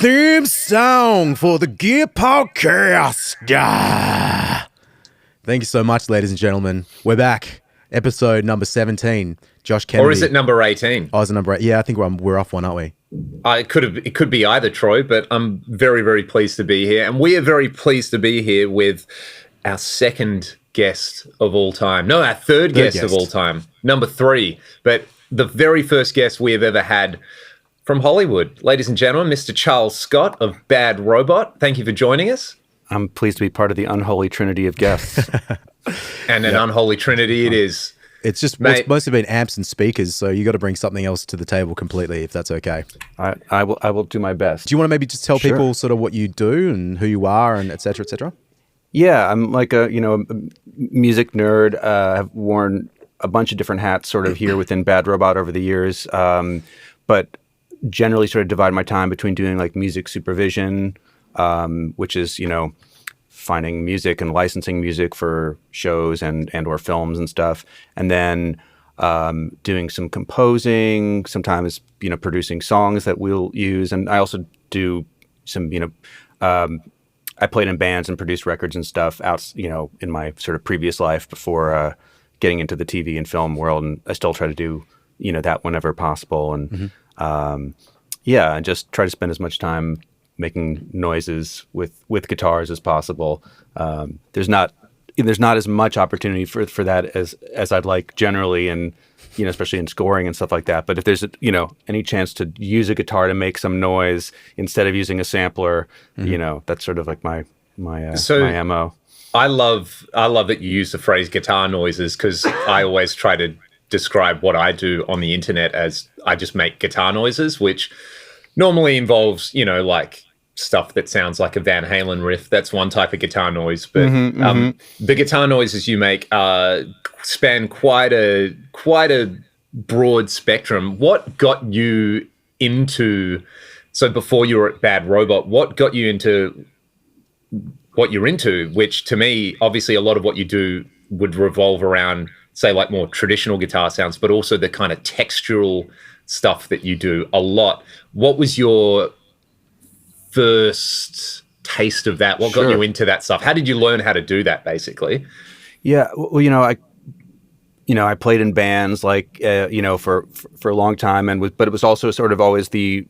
theme song for the Gear Podcast. Thank you so much, ladies and gentlemen. We're back. Episode number 17. Josh Kennedy. Or is it number 18? Oh, is it number 8? Yeah, I think we're off one, aren't we? It could be either, Troy, but I'm very, very pleased to be here. And we are very pleased to be here with our second guest of all time. No, our third guest of all time. Number 3. But the very first guest we have ever had from Hollywood. Ladies and gentlemen, Mr. Charles Scott of Bad Robot. Thank you for joining us. I'm pleased to be part of the unholy trinity of guests. And an unholy trinity it is. It's just it's mostly been amps and speakers, so you got to bring something else to the table completely, if that's okay. I will do my best. Do you want to maybe just tell people sort of what you do and who you are and et cetera, et cetera? Yeah, I'm like a music nerd. I've worn a bunch of different hats sort of here within Bad Robot over the years, but generally sort of divide my time between doing like music supervision, which is, finding music and licensing music for shows and or films and stuff. And then doing some composing, sometimes, producing songs that we'll use. And I also do some, I played in bands and produced records and stuff out, in my sort of previous life before getting into the TV and film world. And I still try to do, that whenever possible. And and just try to spend as much time making noises with guitars as possible. There's not as much opportunity for that as I'd like generally, and especially in scoring and stuff like that. But if there's any chance to use a guitar to make some noise instead of using a sampler, that's sort of like my MO. I love that you use the phrase guitar noises, because I always try to describe what I do on the internet as I just make guitar noises, which normally involves like stuff that sounds like a Van Halen riff. That's one type of guitar noise, but the guitar noises you make span quite a broad spectrum. What got you into? So before you were at Bad Robot, what got you into what you're into? Which to me, obviously, a lot of what you do would revolve around, say, like more traditional guitar sounds, but also the kind of textural stuff that you do a lot. What was your first taste of that? What got you into that stuff? How did you learn how to do that, basically? Yeah, well, I played in bands for a long time, but it was also sort of always the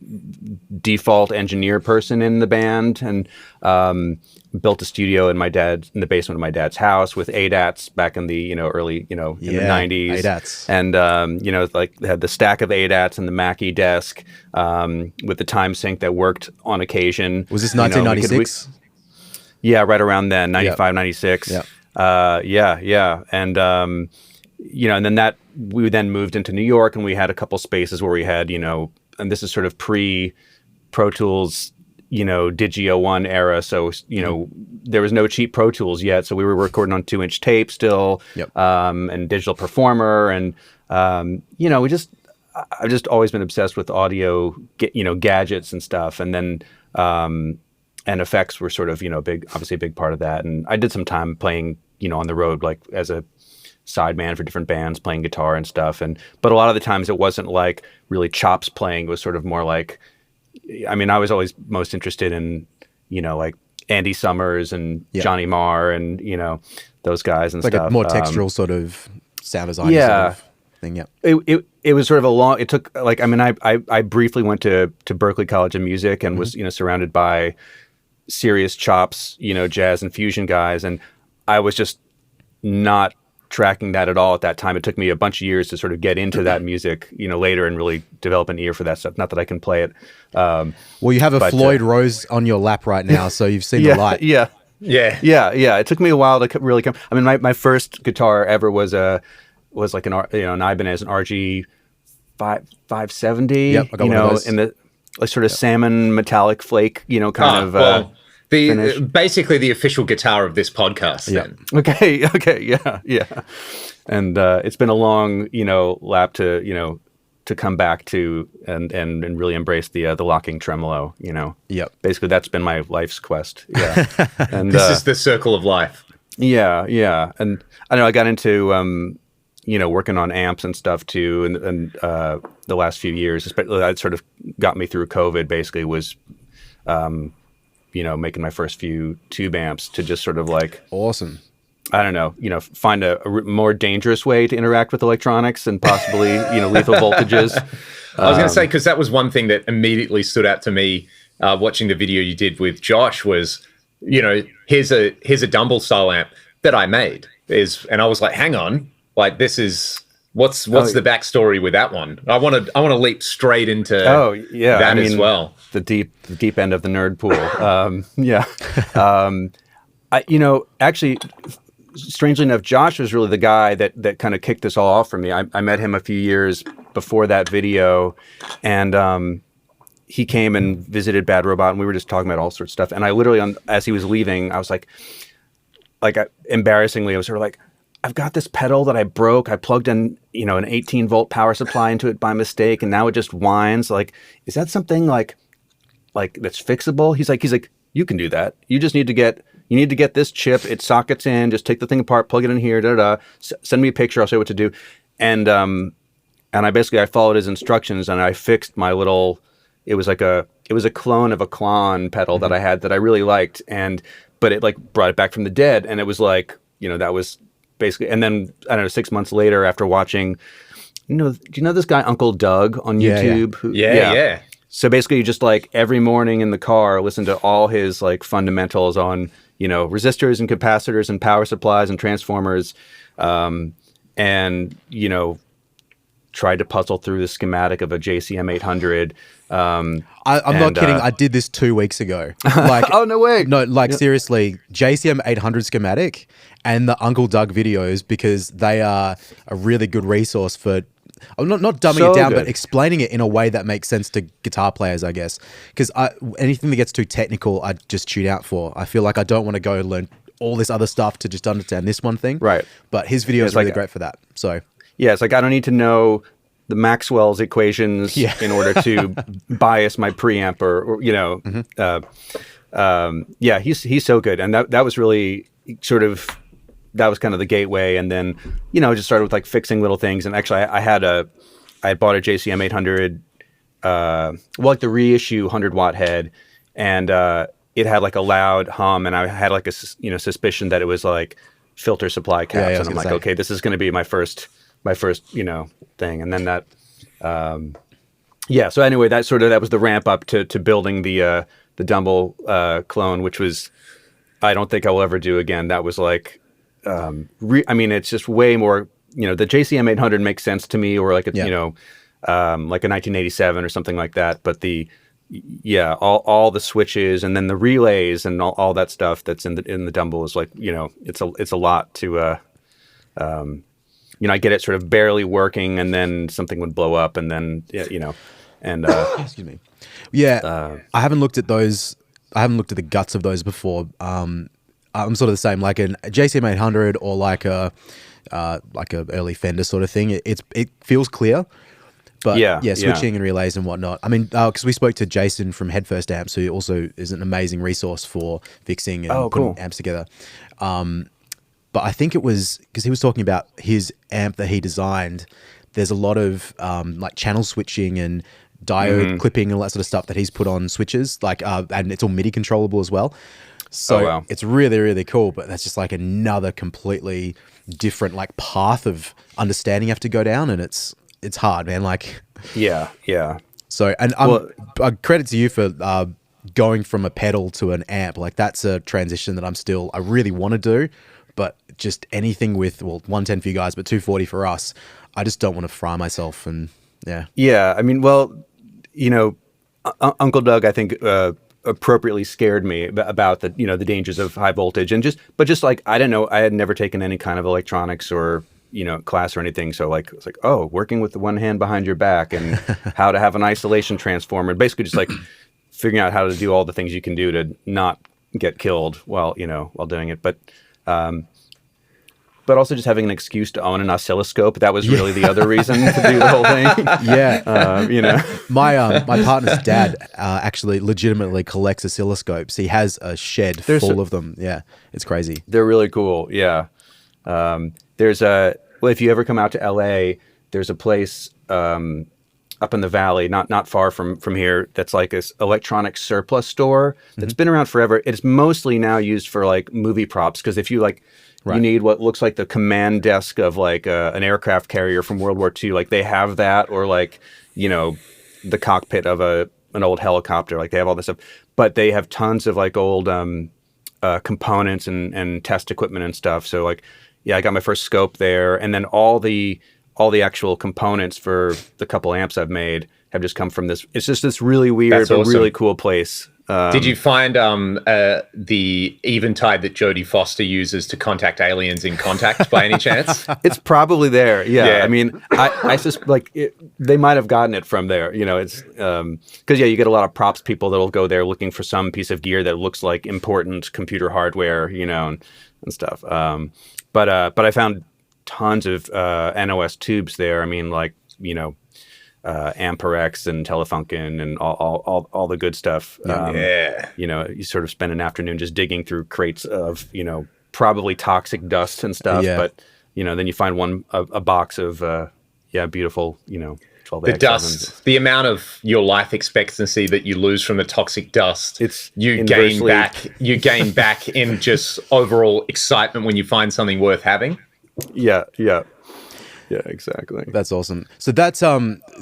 default engineer person in the band, and built a studio in the basement of my dad's house with ADATs back in the early in the 90s. ADATs. And like had the stack of ADATs and the Mackie desk with the time sync that worked on occasion. Was this 1996? Yeah, right around then, 95, 96. Yeah. And and then we then moved into New York, and we had a couple spaces where we had, and this is sort of pre Pro Tools, Digio 1 era. So, there was no cheap Pro Tools yet. So we were recording on 2-inch tape still, and Digital Performer. And, I've just always been obsessed with audio, gadgets and stuff. And then, and effects were sort of, obviously a big part of that. And I did some time playing, on the road, like as a sideman for different bands, playing guitar and stuff. But a lot of the times it wasn't like really chops playing. It was sort of more like, I was always most interested in, like Andy Summers and Johnny Marr and, those guys and like stuff. Like a more textural sort of sound design sort of thing, yeah. It was sort of it took, like, I briefly went to Berklee College of Music and was, surrounded by serious chops, jazz and fusion guys. And I was just not tracking that at all at that time. It took me a bunch of years to sort of get into that music, later, and really develop an ear for that stuff. Not that I can play it. Well, you have a Floyd Rose on your lap right now, so you've seen the light. Yeah. It took me a while to really come. My first guitar ever was like an Ibanez, an RG 570. Yep, I got one of those. In the like sort of salmon metallic flake, basically the official guitar of this podcast. Yeah. Then. Okay, yeah. And it's been a long, lap to come back to and really embrace the locking tremolo. Yep. Basically, that's been my life's quest. Yeah. And this is the circle of life. Yeah. And I know I got into working on amps and stuff too, and the last few years, especially that sort of got me through COVID. Basically, was making my first few tube amps to just sort of like, Awesome. I don't know, find a more dangerous way to interact with electronics and possibly, lethal voltages. I was going to say, because that was one thing that immediately stood out to me watching the video you did with Josh was, here's a Dumble style amp that I made and I was like, hang on, like this is what's the backstory with that one? I want to leap straight into that as well. The deep end of the nerd pool. Actually, strangely enough, Josh was really the guy that kind of kicked this all off for me. I met him a few years before that video, and he came and visited Bad Robot, and we were just talking about all sorts of stuff. And I literally, as he was leaving, I was like embarrassingly, I was sort of like, I've got this pedal that I broke. I plugged in, an 18-volt power supply into it by mistake, and now it just whines. Like, is that something like that's fixable? He's like, you can do that. You just need to get this chip. It sockets in. Just take the thing apart, plug it in here. Send me a picture. I'll show you what to do. And I followed his instructions, and I fixed my little. It was a clone of a Klon pedal that I had that I really liked, but it like brought it back from the dead, and it was like, that was basically. And then I don't know, 6 months later, after watching, do you know this guy Uncle Doug on YouTube? Yeah. So basically, you just like every morning in the car, listen to all his like fundamentals on resistors and capacitors and power supplies and transformers, and tried to puzzle through the schematic of a JCM 800. I'm not kidding. I did this 2 weeks ago. Like, oh, no way. No, seriously, JCM 800 schematic and the Uncle Doug videos, because they are a really good resource for, not dumbing it down, but explaining it in a way that makes sense to guitar players, I guess. Because anything that gets too technical, I just tune out for. I feel like I don't want to go learn all this other stuff to just understand this one thing. Right. But his video is really great for that. So yeah, it's like I don't need to know the Maxwell's equations in order to bias my preamp he's so good. And that was really sort of, that was kind of the gateway. And then, just started with like fixing little things. And actually I had bought a JCM 800, like the reissue 100-watt head. And it had like a loud hum, and I had like a, suspicion that it was like filter supply caps. And I'm like, okay, this is going to be my first, thing. And then that, so anyway, that was the ramp up to building the Dumble clone, which was, I don't think I will ever do again. That was like, it's just way more, the JCM 800 makes sense to me, or like, like a 1987 or something like that. But all the switches and then the relays and all that stuff that's in the Dumble is like, it's a lot to, I get it sort of barely working, and then something would blow up, and then and excuse me. Yeah, I haven't looked at those. I haven't looked at the guts of those before. I'm sort of the same, like a JCM 800 or like a early Fender sort of thing. It feels clear, but switching and relays and whatnot. I mean, because we spoke to Jason from Headfirst Amps, who also is an amazing resource for fixing and putting amps together. But I think it was because he was talking about his amp that he designed. There's a lot of like channel switching and diode clipping and all that sort of stuff that he's put on switches, like and it's all MIDI controllable as well. So it's really, really cool. But that's just like another completely different like path of understanding you have to go down, and it's hard, man. Like So and credit to you for going from a pedal to an amp. Like that's a transition that I really want to do. But just anything with 110 for you guys, but 240 for us, I just don't want to fry myself. And yeah. I mean, Uncle Doug, I think appropriately scared me about the the dangers of high voltage, and just like I don't know, I had never taken any kind of electronics or class or anything, so like it's like, oh, working with the one hand behind your back and how to have an isolation transformer, basically just like figuring out how to do all the things you can do to not get killed while doing it, but also just having an excuse to own an oscilloscope. That was really the other reason to do the whole thing. My partner's dad actually legitimately collects oscilloscopes. He has a shed full of them. Yeah, it's crazy. They're really cool. Yeah. If you ever come out to LA, there's a place up in the valley, not far from here. That's like this electronic surplus store that's been around forever. It's mostly now used for like movie props, because if you like, you need what looks like the command desk of like an aircraft carrier from World War II. Like they have that, or like, the cockpit of an old helicopter. Like they have all this stuff, but they have tons of like old components and test equipment and stuff. So like, yeah, I got my first scope there, and then all the actual components for the couple amps I've made have just come from this. It's just this really weird, but really cool place. Did you find the Eventide that Jodie Foster uses to contact aliens in Contact by any chance? It's probably there. Yeah. I mean, I just like they might have gotten it from there. It's because you get a lot of props people that'll go there looking for some piece of gear that looks like important computer hardware, and stuff. But I found tons of NOS tubes there. I mean, like Amperex and Telefunken and all the good stuff. You sort of spend an afternoon just digging through crates of probably toxic dust and stuff. Yeah. But then you find a box of beautiful 12 the dust, the amount of your life expectancy that you lose from the toxic dust, you gain back in just overall excitement when you find something worth having. Yeah, exactly. That's awesome. So that's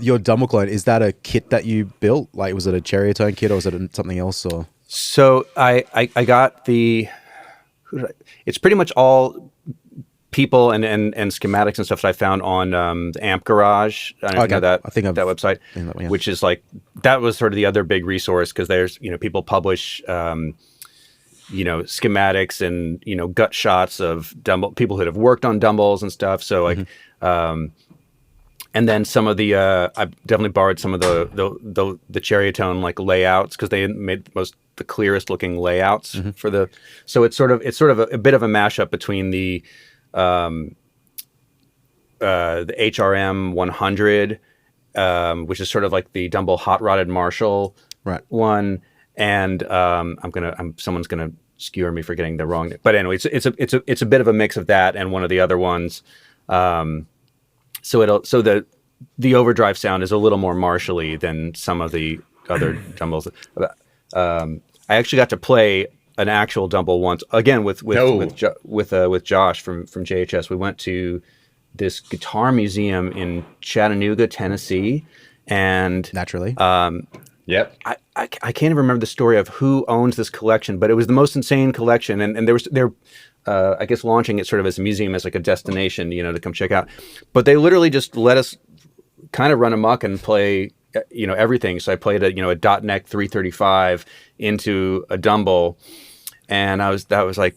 your Dumble clone. Is that a kit that you built? Like, was it a Cherrytone kit, or was it something else? Or so I got the. It's pretty much all people and schematics and stuff that I found on the Amp Garage. I don't know if you know that. I think that website, which is like that was sort of the other big resource, because there's people publish. Schematics and gut shots of Dumble, people who have worked on Dumbles and stuff. So like, and then some of the I definitely borrowed some of the Cherrytone like layouts, because they made the clearest looking layouts for the. So it's sort of a bit of a mashup between the HRM 100, which is sort of like the Dumble hot rodded Marshall one. And someone's gonna skewer me for getting the wrong. But anyway, it's a bit of a mix of that and one of the other ones. So the overdrive sound is a little more Marshall-y than some of the other Dumbles. I actually got to play an actual Dumble once again with Josh from JHS. We went to this guitar museum in Chattanooga, Tennessee, and naturally, yep. I can't even remember the story of who owns this collection, but it was the most insane collection, and they're I guess launching it sort of as a museum, as like a destination, to come check out. But they literally just let us kind of run amok and play, everything. So I played a .NEC 335 into a Dumble, and that was like,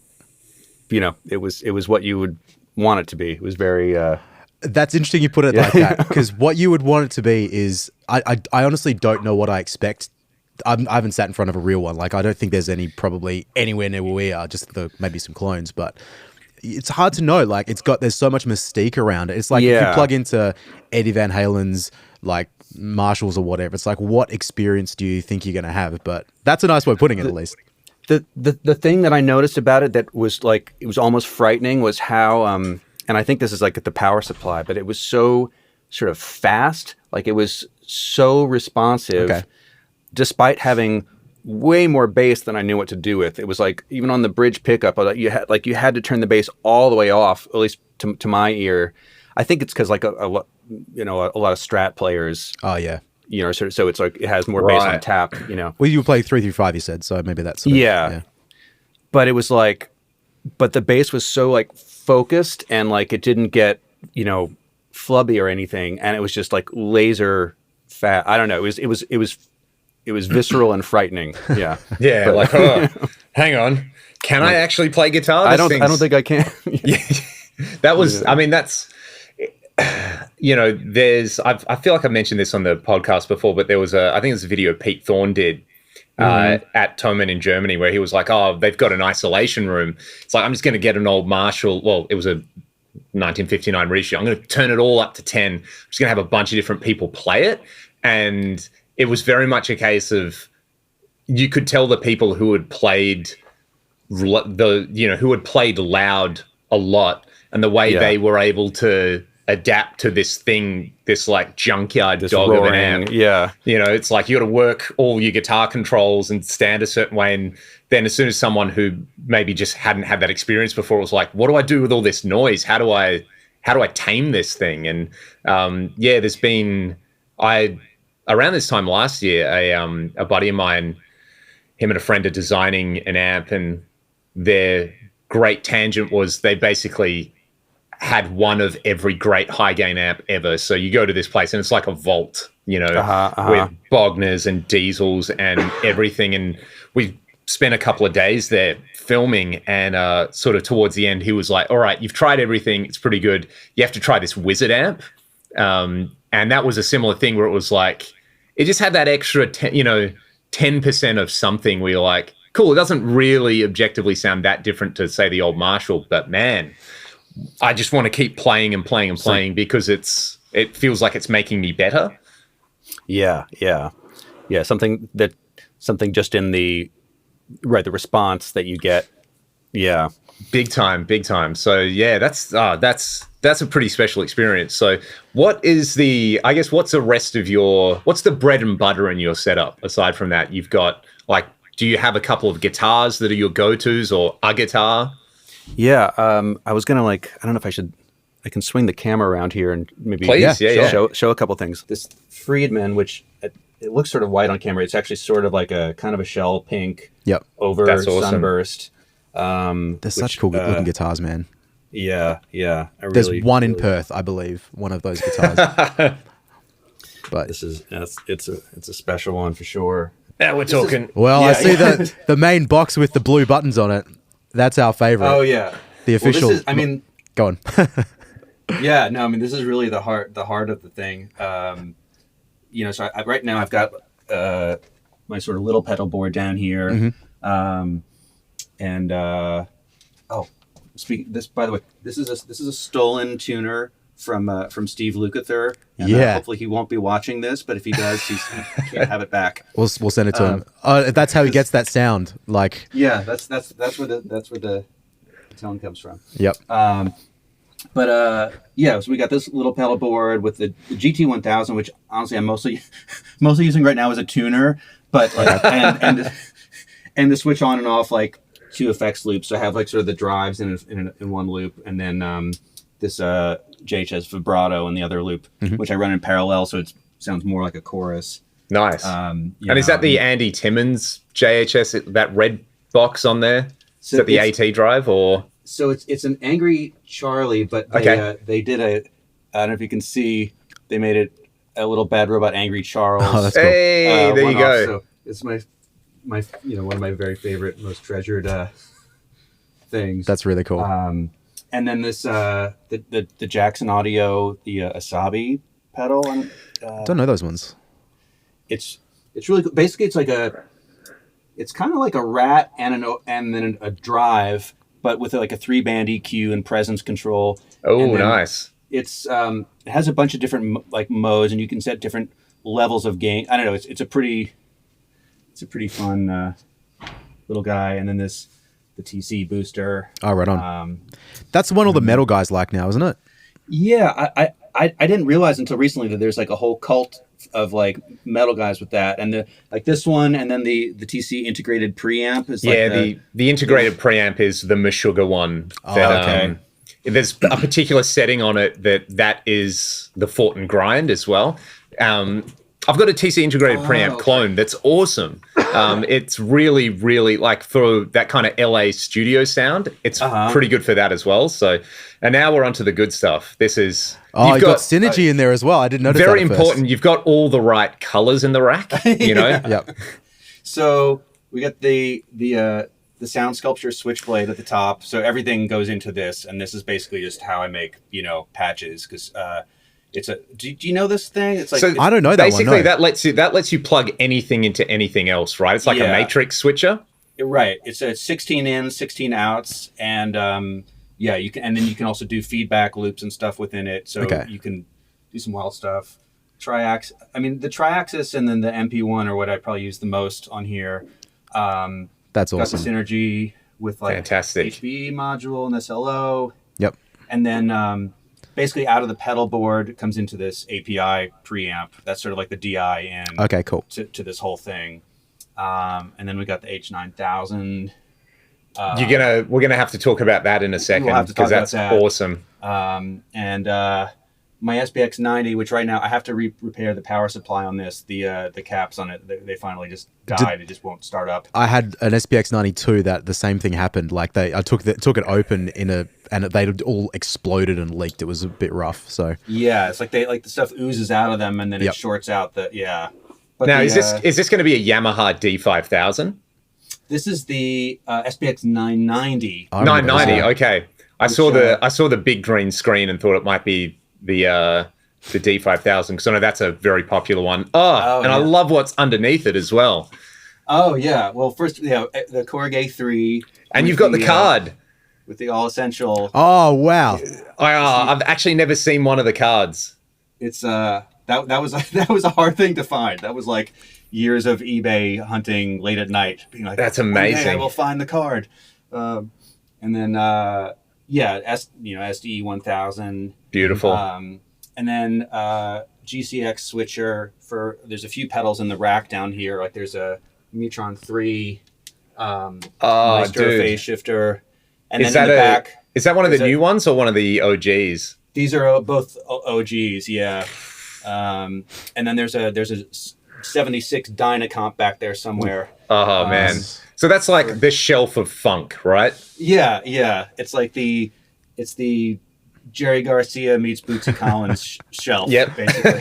it was what you would want it to be. It was very. That's interesting you put it like that, because what you would want it to be is, I honestly don't know what I expect. I haven't sat in front of a real one. Like, I don't think there's probably anywhere near where we are, just maybe some clones, but it's hard to know. Like, there's so much mystique around it. It's like if you plug into Eddie Van Halen's like Marshalls or whatever, it's like, what experience do you think you're going to have? But that's a nice way of putting it, at least. The thing that I noticed about it that was like, it was almost frightening, was how, and I think this is like at the power supply, but it was so sort of fast. Like, it was so responsive. Okay. Despite having way more bass than I knew what to do with. It was like, even on the bridge pickup, you had to turn the bass all the way off, at least to my ear. I think it's because like a lot of Strat players. Oh yeah. So it's like it has more bass on tap. Well, you play 335, you said, so maybe that's yeah. But it was like, but the bass was so like focused, and like it didn't get flubby or anything, and it was just like laser fat. I don't know. It was visceral and frightening. Yeah. Yeah. But, like, oh, hang on. Can I actually play guitar? I don't think I can. Yeah. That was, I mean, that's, I feel like I mentioned this on the podcast before, but there was I think it was a video Pete Thorne did at Thomann in Germany, where he was like, oh, they've got an isolation room. It's like, I'm just going to get an old Marshall. Well, it was a 1959 reissue. I'm going to turn it all up to 10. I'm just going to have a bunch of different people play it. And it was very much a case of, you could tell the people who had played who had played loud a lot, and the way they were able to adapt to this thing, this like junkyard This dog roaring, of an amp. yeah. You know, it's like you got to work all your guitar controls and stand a certain way. And then as soon as someone who maybe just hadn't had that experience before was like, what do I do with all this noise? How do I tame this thing? And there's been around this time last year, a buddy of mine, him and a friend are designing an amp, and their great tangent was they basically had one of every great high gain amp ever. So you go to this place and it's like a vault, you know, with Bogners and Diesels and everything. And we spent a couple of days there filming, and sort of towards the end, he was like, all right, you've tried everything. It's pretty good. You have to try this Wizard amp. And that was a similar thing where it was like, it just had that extra, 10% of something where you're like, cool, it doesn't really objectively sound that different to, say, the old Marshall, but man, I just want to keep playing and playing and playing because it feels like it's making me better. Yeah. Something just in the response that you get. Yeah. Big time. So yeah, that's a pretty special experience. So what's the bread and butter in your setup? Aside from that, you've got like, do you have a couple of guitars that are your go-tos or a guitar? Yeah. I was going to I don't know if I can swing the camera around here and maybe show a couple things. This Friedman, which it looks sort of white on camera. It's actually sort of like a kind of a shell pink over sunburst. They're such cool looking guitars, man. Yeah. There's one in Perth, I believe, one of those guitars. But it's a special one for sure. Now we're talking. I see the main box with the blue buttons on it. That's our favorite. Oh yeah, the official. Go on. Yeah, no, I mean this is really the heart of the thing. So right now I've got my sort of little pedal board down here, speaking this, by the way, this is a stolen tuner from Steve Lukather. And, hopefully he won't be watching this, but if he does, he can't have it back. We'll send it to him. That's how he gets that sound. Like, yeah, that's where the tone comes from. Yep. So we got this little pedal board with the GT1000, which honestly I'm mostly using right now as a tuner, but and to switch on and off like two effects loops. So I have like sort of the drives in one loop, and then this JHS vibrato in the other loop, which I run in parallel, so it sounds more like a chorus. Nice. And is that the Andy Timmons JHS, that red box on there? So is that the AT drive or? So it's an Angry Charlie, but they did I don't know if you can see, they made it a little Bad Robot Angry Charles. Oh, that's cool. Hey, there you go. So it's my one of my very favorite, most treasured things. That's really cool. And then this the Jackson Audio, the Asabi pedal. Don't know those ones. It's really cool. Basically it's kind of like a Rat and then a drive, but with like a 3-band EQ and presence control. Oh, nice. It's it has a bunch of different like modes, and you can set different levels of gain. I don't know. It's a pretty fun little guy. And then the TC booster. Oh, right on. That's the one all the metal guys like now, isn't it? Yeah, I didn't realize until recently that there's like a whole cult of like metal guys with that, and this one, and then the TC integrated preamp is like the integrated preamp is the Meshuggah one. Okay. There's a particular setting on it that is the Fort and Grind as well. I've got a TC integrated preamp clone that's awesome. It's really, really like for that kind of LA studio sound. It's pretty good for that as well. So, and now we're onto the good stuff. This is you've got Synergy in there as well. I didn't notice very that important. You've got all the right colors in the rack. You know. Yep. So we got the Sound Sculpture Switchblade at the top. So everything goes into this, and this is basically just how I make patches because. It's a. Do you know this thing? It's like I don't know that basically one. No. that lets you plug anything into anything else, right? It's like a matrix switcher. Right. It's a 16 in, 16 outs, and you can, and then you can also do feedback loops and stuff within it. So you can do some wild stuff. The Triaxis and then the MP1 are what I probably use the most on here. That's awesome. Got the Synergy with like fantastic HB module and SLO. Yep. And then basically out of the pedal board, it comes into this API preamp. That's sort of like the DI in Okay, cool. to this whole thing. And then we got the H9000. We're gonna have to talk about that in a second because that's awesome. And my SPX 90, which right now I have to repair the power supply on this. The caps on it, they finally just died. It just won't start up. I had an SPX 92 that the same thing happened. Like I took it open and they all exploded and leaked. It was a bit rough. So yeah, it's like the stuff oozes out of them and then it shorts out. But now is this going to be a Yamaha D5000? This is the SPX 990. 990. Okay, I saw the big green screen and thought it might be the D5000 because I know that's a very popular one. I love what's underneath it as well. Oh yeah. Well, first the Korg A3, and you've got the card with the all essential. Oh wow! I've actually never seen one of the cards. It's that was a hard thing to find. That was like years of eBay hunting late at night, being like, "That's amazing! I will find the card." And then SDE 1000. Beautiful. And then GCX switcher there's a few pedals in the rack down here. Like there's a Mutron 3 Maestro phase shifter. And then in the back, is that one of the new ones or one of the OGs? These are both OGs, yeah. And then there's a 76 Dynacomp back there somewhere. Oh man. So that's like the shelf of funk, right? Yeah. It's like the Jerry Garcia meets Bootsy Collins shelf, basically.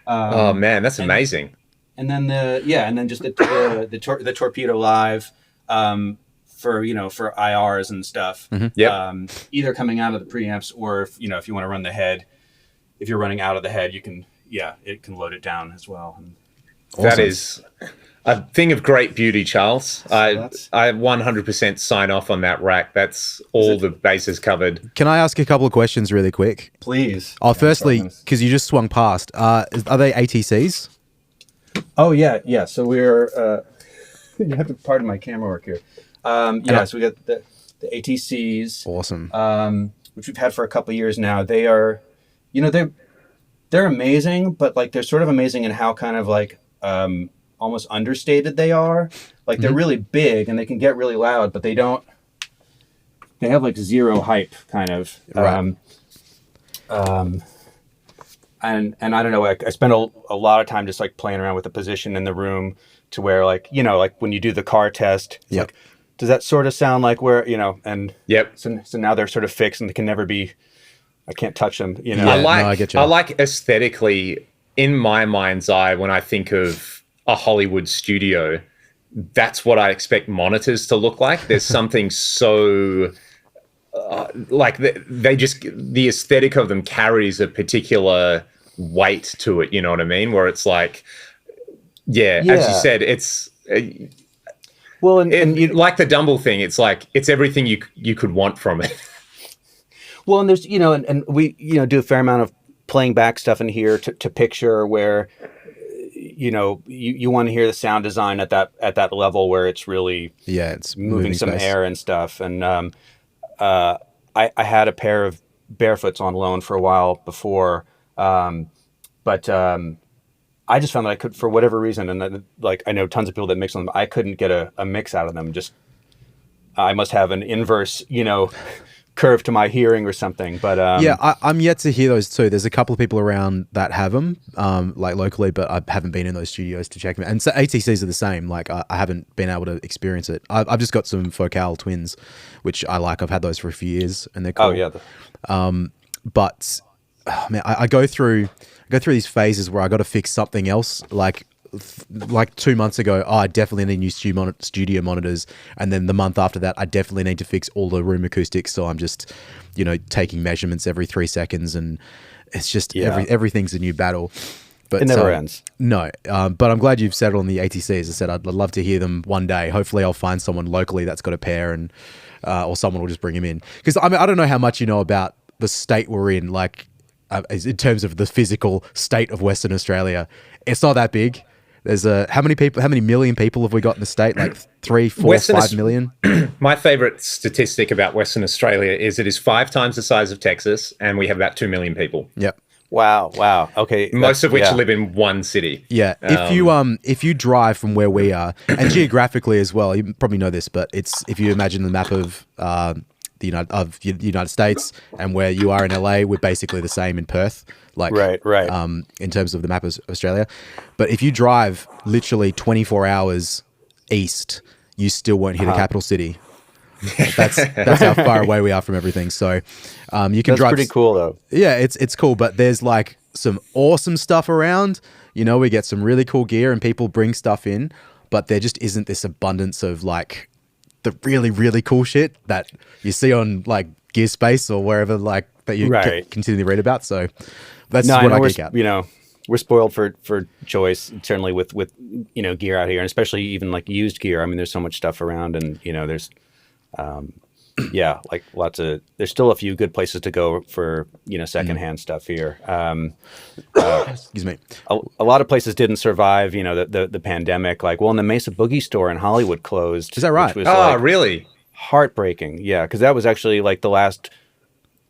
Oh man, that's amazing. And then just the Torpedo Live for IRs and stuff. Mm-hmm. Yep. Either coming out of the preamps or if you want to run the head. If you're running out of the head, it can load it down as well. Awesome. That is a thing of great beauty, Charles. I 100% sign off on that rack. That's all the bases covered. Can I ask a couple of questions really quick? Please. Oh, firstly, because you just swung past, are they ATCs? Oh, yeah. So we're... you have to pardon my camera work here. So we got the ATCs. Awesome. Which we've had for a couple of years now. They are... they're amazing, but like they're sort of amazing in how kind of like almost understated they are. Like they're really big and they can get really loud, but they have like zero hype kind of. Right. And I don't know, like I spent a lot of time just like playing around with the position in the room to where like when you do the car test, it's like, does that sort of sound like where, and so now they're sort of fixed and they can never be, I can't touch them, Yeah, I get you. I like aesthetically, in my mind's eye, when I think of a Hollywood studio, that's what I expect monitors to look like. There's something so like the aesthetic of them carries a particular weight to it. You know what I mean? Where it's like, as you said, it's well, and like the Dumble thing. It's like it's everything you could want from it. Well, and there's, and we, do a fair amount of playing back stuff in here to picture where, you want to hear the sound design at that level where it's really, it's moving some air and stuff. And I had a pair of Barefoots on loan for a while before, but I just found that I could, for whatever reason, and like I know tons of people that mix on them, I couldn't get a mix out of them. Just I must have an inverse, curve to my hearing or something. But I'm yet to hear those too. There's a couple of people around that have them, like locally, but I haven't been in those studios to check them. And so ATCs are the same. Like I haven't been able to experience it. I've just got some Focal twins, which I like. I've had those for a few years, and they're cool. Oh yeah. But man, I go through these phases where I got to fix something else. Like 2 months ago, I definitely need new studio monitors, and then the month after that, I definitely need to fix all the room acoustics. So I'm just, taking measurements every 3 seconds, and it's just everything's a new battle. But it never ends. No, but I'm glad you've settled on the ATC. As I said, I'd love to hear them one day. Hopefully, I'll find someone locally that's got a pair, and or someone will just bring him in. Because I don't know how much you know about the state we're in, like in terms of the physical state of Western Australia. It's not that big. There's how many million people have we got in the state? Like 3, 4, Western 5 million? My favorite statistic about Western Australia is it is 5 times the size of Texas, and we have about 2 million people. Yep. Wow. Okay. Most of which live in one city. Yeah. If you drive from where we are, and geographically as well, you probably know this, but it's if you imagine the map of the United States and where you are in LA, we're basically the same in Perth. Like right. In terms of the map of Australia. But if you drive literally 24 hours east, you still won't hit a capital city. That's how far away we are from everything. So you can That's drive. pretty cool though. Yeah, it's cool, but there's like some awesome stuff around. You know, we get some really cool gear and people bring stuff in, but there just isn't this abundance of like the really, really cool shit that you see on like Gearspace or wherever like that you continually read about. So that's what I geek out. You know, we're spoiled for choice, certainly with gear out here, and especially even like used gear. I mean, there's so much stuff around, and there's like there's still a few good places to go for secondhand stuff here. Excuse me. A lot of places didn't survive the pandemic. Like, well, in the Mesa Boogie store in Hollywood closed. Is that right? Which was, really? Heartbreaking. Yeah, because that was actually like the last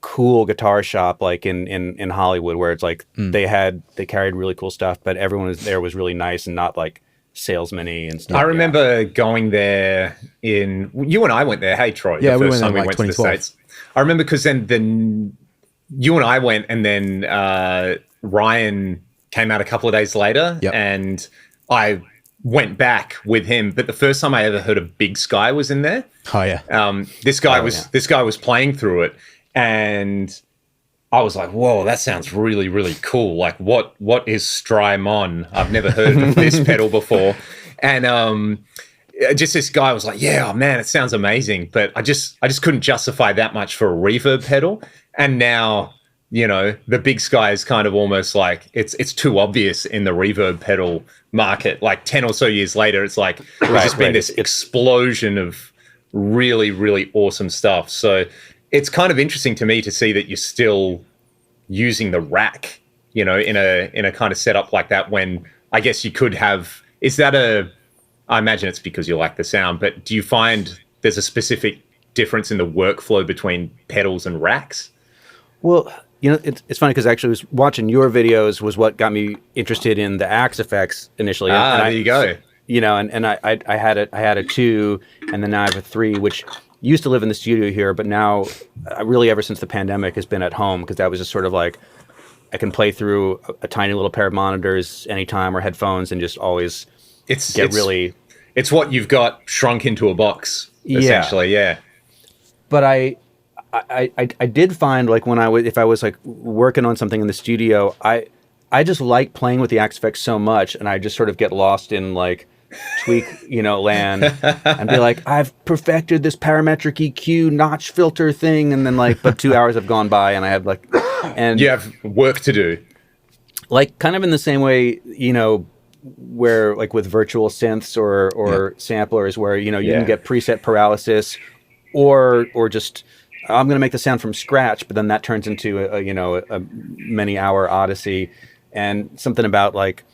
cool guitar shop like in Hollywood, where it's like they carried really cool stuff, but everyone was really nice and not like salesman-y and stuff. I remember going there you and I went there. Hey, Troy. Yeah, the we first went time we went to the States. I remember because then you and I went, and then Ryan came out a couple of days later, and I went back with him. But the first time I ever heard of Big Sky was in there. Oh yeah. This guy was playing through it, and I was like, whoa, that sounds really, really cool. Like, what is Strymon? I've never heard of this pedal before. And just this guy was like, yeah, oh, man, it sounds amazing. But I just couldn't justify that much for a reverb pedal. And now, the Big Sky is kind of almost like it's too obvious in the reverb pedal market. Like 10 or so years later, it's like there's just been this explosion of really, really awesome stuff. So it's kind of interesting to me to see that you're still using the rack, in a kind of setup like that, when I guess you could have. I imagine it's because you like the sound, but do you find there's a specific difference in the workflow between pedals and racks? Well, it's funny because actually was watching your videos was what got me interested in the Axe effects initially. There you go. And I had a 2, and then now I have a 3, which used to live in the studio here, but now really ever since the pandemic has been at home, because that was just sort of like I can play through a tiny little pair of monitors anytime, or headphones, and just always it's what you've got shrunk into a box, essentially. Yeah. But I did find, like, if I was like working on something in the studio, I just like playing with the Axe effects so much, and I just sort of get lost in like tweak land, and be like, I've perfected this parametric EQ notch filter thing, and then but 2 hours have gone by, and I have and you have work to do, like kind of in the same way where like with virtual synths or samplers, where you can get preset paralysis, or just I'm going to make the sound from scratch, but then that turns into a many hour odyssey. And something about like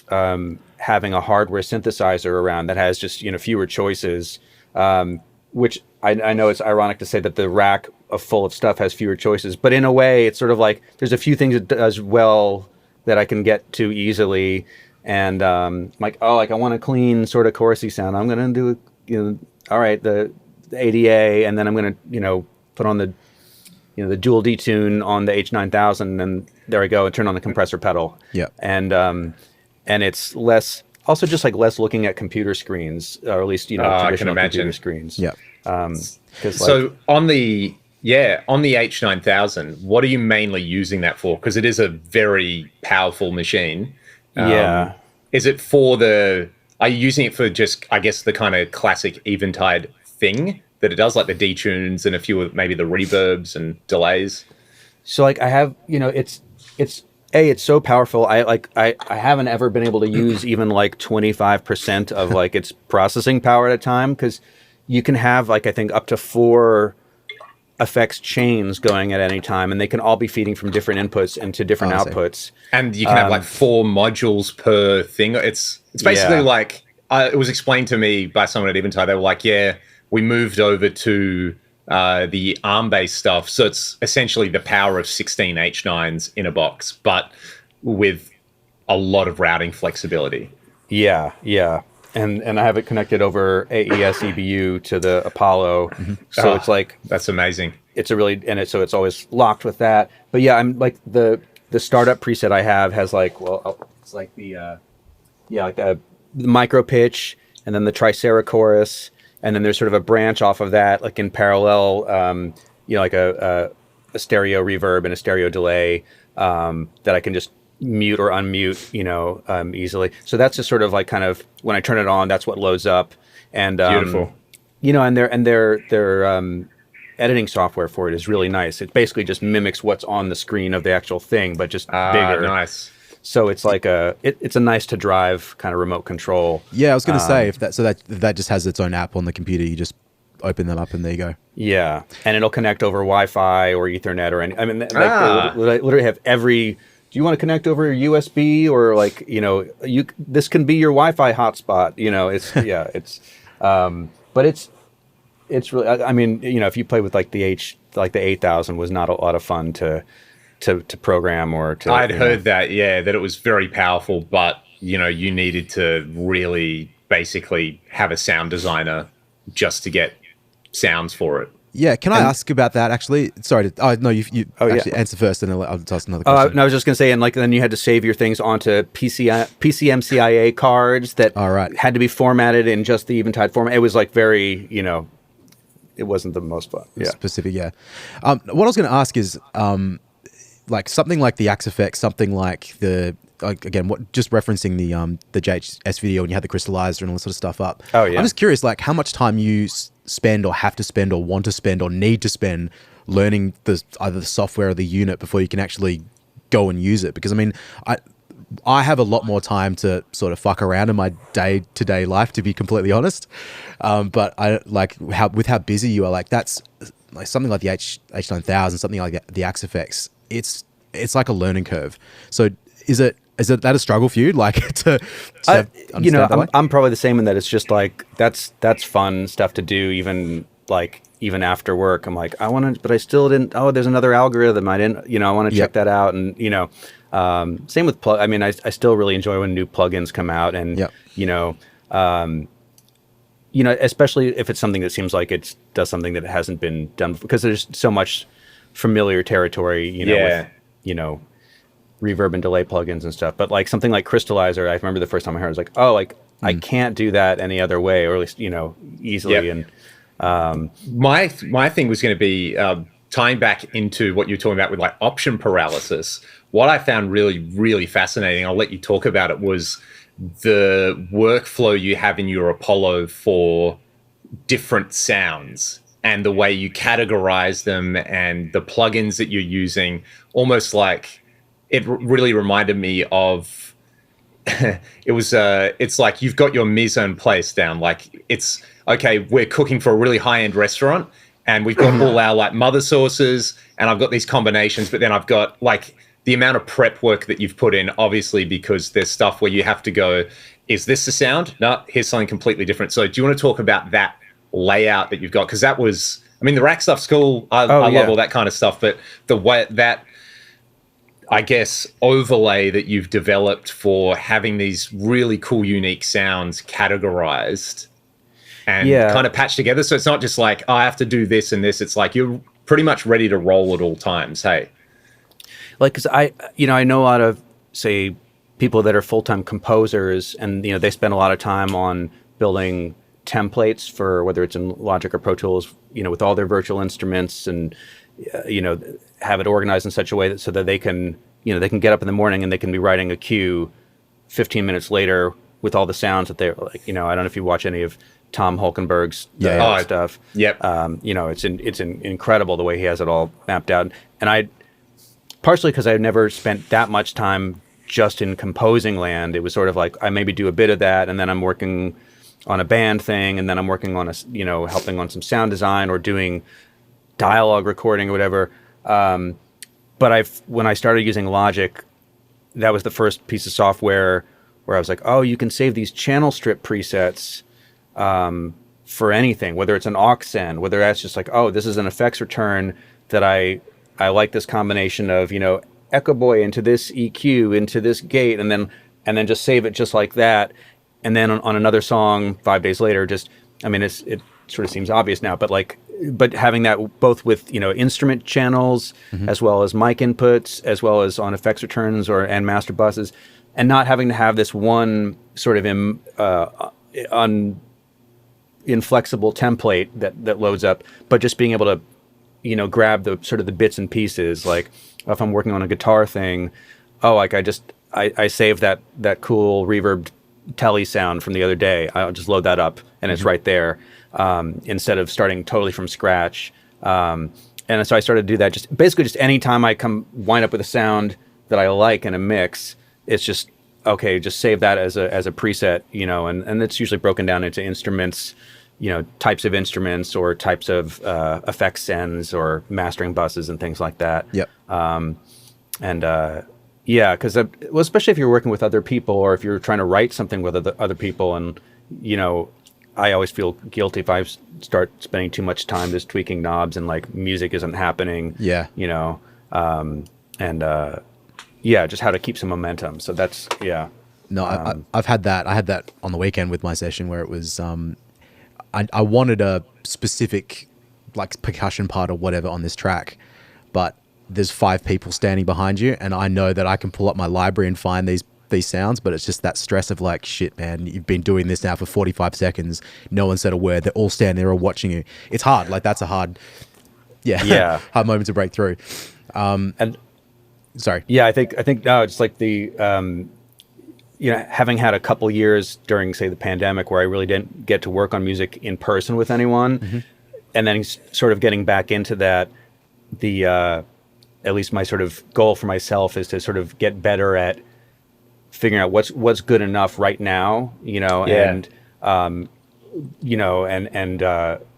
having a hardware synthesizer around that has just fewer choices, which I know it's ironic to say that the rack full of stuff has fewer choices, but in a way it's sort of like there's a few things it does well that I can get to easily, and I want a clean sort of chorusy sound. I'm going to do all right, the ADA, and then I'm going to put on the the dual detune on the H9000, and there I go, and turn on the compressor pedal. Yeah. And it's less, also just like less looking at computer screens, or at least traditional computer screens. Yeah. So on the H9000, what are you mainly using that for? Because it is a very powerful machine. Is it are you using it for just, I guess, the kind of classic Eventide thing that it does, like the detunes and a few of maybe the reverbs and delays? So like I have, it's so powerful. I haven't ever been able to use even like 25% of like its processing power at a time, because you can have like I think up to 4 effects chains going at any time, and they can all be feeding from different inputs into different outputs. And you can have like 4 modules per thing. It's basically like it was explained to me by someone at Eventide. They were like, yeah, we moved over to the ARM-based stuff. So it's essentially the power of 16 H9s in a box, but with a lot of routing flexibility. Yeah. And I have it connected over AES EBU to the Apollo. So it's like... That's amazing. It's a really... so it's always locked with that. But yeah, I'm like the startup preset I have has like, it's like the micro pitch, and then the Tricera chorus, and then there's sort of a branch off of that, like in parallel, like a stereo reverb and a stereo delay that I can just mute or unmute, easily. So that's just sort of like kind of when I turn it on, that's what loads up. And beautiful. And their editing software for it is really nice. It basically just mimics what's on the screen of the actual thing, but just bigger. Nice. So it's like it's a nice to drive kind of remote control. Yeah, I was going to say if that just has its own app on the computer, you just open them up and there you go. Yeah, and it'll connect over Wi-Fi or Ethernet or any. I mean, they literally have every. Do you want to connect over USB or like this can be your Wi-Fi hotspot? But it's really. I mean, if you play with like the 8000 was not a lot of fun to program or to. I'd heard that it was very powerful, but you needed to really basically have a sound designer just to get sounds for it. Yeah, can I ask about that actually? Sorry, you actually answer first, and then I'll toss another question. No, I was just going to say, and then you had to save your things onto PCMCIA cards that had to be formatted in just the Eventide format. It was like very, it wasn't the most fun. Yeah. Specific, yeah. What I was going to ask is, like something like the Axe-Fx, something like just referencing the JHS video, and you had the crystallizer and all this sort of stuff up. Oh yeah. I'm just curious, like how much time you spend or have to spend or want to spend or need to spend learning either the software or the unit before you can actually go and use it. Because I mean, I have a lot more time to sort of fuck around in my day-to-day life, to be completely honest. But I like how busy you are. Like that's like something like the H9000, something like the Axe-Fx. It's like a learning curve. So is that a struggle for you? Like to I'm probably the same in that it's just like that's fun stuff to do even after work. I'm like, I want to, but I still didn't. Oh, there's another algorithm. I didn't. I want to check that out. And same with I mean, I still really enjoy when new plugins come out, and especially if it's something that seems like it does something that hasn't been done, because there's so much familiar territory. With reverb and delay plugins and stuff. But like something like Crystallizer, I remember the first time I heard it, I was like, oh, like I can't do that any other way, or at least easily. Yep. And my thing was going to be tying back into what you're talking about with like option paralysis. What I found really, really fascinating, I'll let you talk about it, was the workflow you have in your Apollo for different sounds and the way you categorize them and the plugins that you're using. Almost like it really reminded me of it's like you've got your mise en place down. Like it's okay, we're cooking for a really high-end restaurant and we've got all our like mother sauces and I've got these combinations, but then I've got like the amount of prep work that you've put in, obviously, because there's stuff where you have to go, is this the sound? No, here's something completely different. So do you want to talk about that layout that you've got? Because that was, I mean, the rack stuff's cool. I love all that kind of stuff, but the way that, I guess, overlay that you've developed for having these really cool, unique sounds categorized and kind of patched together. So it's not just like, I have to do this and this. It's like you're pretty much ready to roll at all times. Hey. Like, cause I know a lot of, say, people that are full-time composers, and, they spend a lot of time on building templates for whether it's in Logic or Pro Tools, with all their virtual instruments, and, have it organized in such a way that so that they can get up in the morning and they can be writing a cue 15 minutes later with all the sounds that they're like, I don't know if you watch any of Tom Hulkenberg's stuff. Yep. It's incredible the way he has it all mapped out. And partially because I've never spent that much time just in composing land. It was sort of like I maybe do a bit of that, and then I'm working on a band thing, and then I'm working on helping on some sound design or doing dialogue recording or whatever. But when I started using Logic, that was the first piece of software where I was like, oh, you can save these channel strip presets for anything, whether it's an aux send, whether that's just like, oh, this is an effects return that I like this combination of, Echo Boy into this EQ, into this gate, and then just save it just like that. And then on another song 5 days later, it sort of seems obvious now, but having that both with, instrument channels, as well as mic inputs, as well as on effects returns and master buses, and not having to have this one sort of inflexible template that loads up, but just being able to, grab the sort of the bits and pieces. Like if I'm working on a guitar thing, I save that cool reverb telly sound from the other day. I'll just load that up and it's right there, instead of starting totally from scratch. And so I started to do that just anytime I wind up with a sound that I like in a mix, it's just, okay, just save that as a preset, and it's usually broken down into instruments, types of instruments or types of effects sends or mastering buses and things like that. Yep. Because especially if you're working with other people or if you're trying to write something with other people, and I always feel guilty if I start spending too much time just tweaking knobs and like music isn't happening. Yeah. Just how to keep some momentum. So that's, yeah. No, I've had that. I had that on the weekend with my session where it was, I wanted a specific like percussion part or whatever on this track, but there's 5 people standing behind you, and I know that I can pull up my library and find these sounds, but it's just that stress of like, shit, man, you've been doing this now for 45 seconds. No one said a word. They're all standing there or watching you. It's hard. Like that's a hard hard moment to break through. And sorry. Yeah, I think no, it's like the, having had a couple years during, say, the pandemic where I really didn't get to work on music in person with anyone, and then sort of getting back into that, at least my sort of goal for myself is to sort of get better at figuring out what's good enough right now, and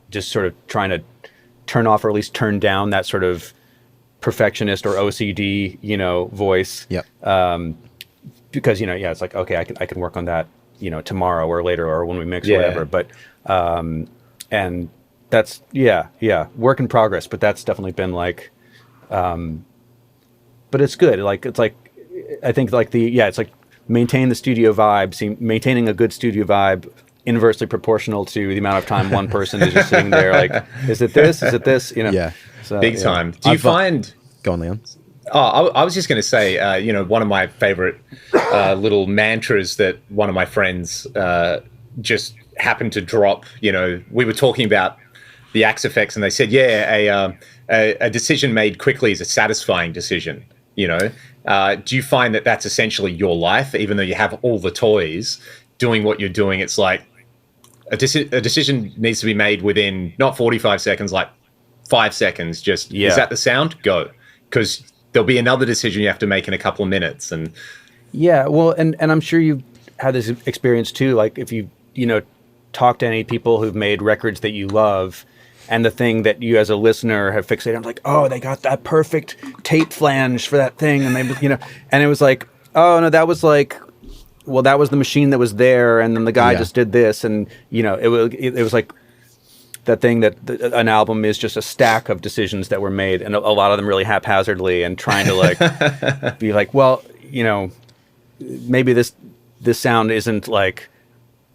just sort of trying to turn off or at least turn down that sort of perfectionist or OCD, voice. Yep. Because, it's like, okay, I can work on that, tomorrow or later or when we mix or whatever. But, and that's, work in progress, but that's definitely been like, but it's good. I think it's like maintain the studio vibe, maintaining a good studio vibe inversely proportional to the amount of time one person is just sitting there like, is it this? Is it this? Yeah. So, Big time. Do you find... Go on, Leon. Oh, I was just going to say, one of my favorite little mantras that one of my friends just happened to drop, we were talking about the Axe effects and they said, a decision made quickly is a satisfying decision, Do you find that that's essentially your life, even though you have all the toys, doing what you're doing? It's like a decision needs to be made within not 45 seconds, like 5 seconds. Is that the sound? Go. Because there'll be another decision you have to make in a couple of minutes. And well, and I'm sure you've had this experience too. Like if you talk to any people who've made records that you love, and the thing that you as a listener have fixated on, like, oh, they got that perfect tape flange for that thing, and they, and it was like, oh no, that was like, well, that was the machine that was there, and then the guy just did this, and it was like that thing that an album is just a stack of decisions that were made, and a lot of them really haphazardly, and trying to like be like, well, maybe this sound isn't like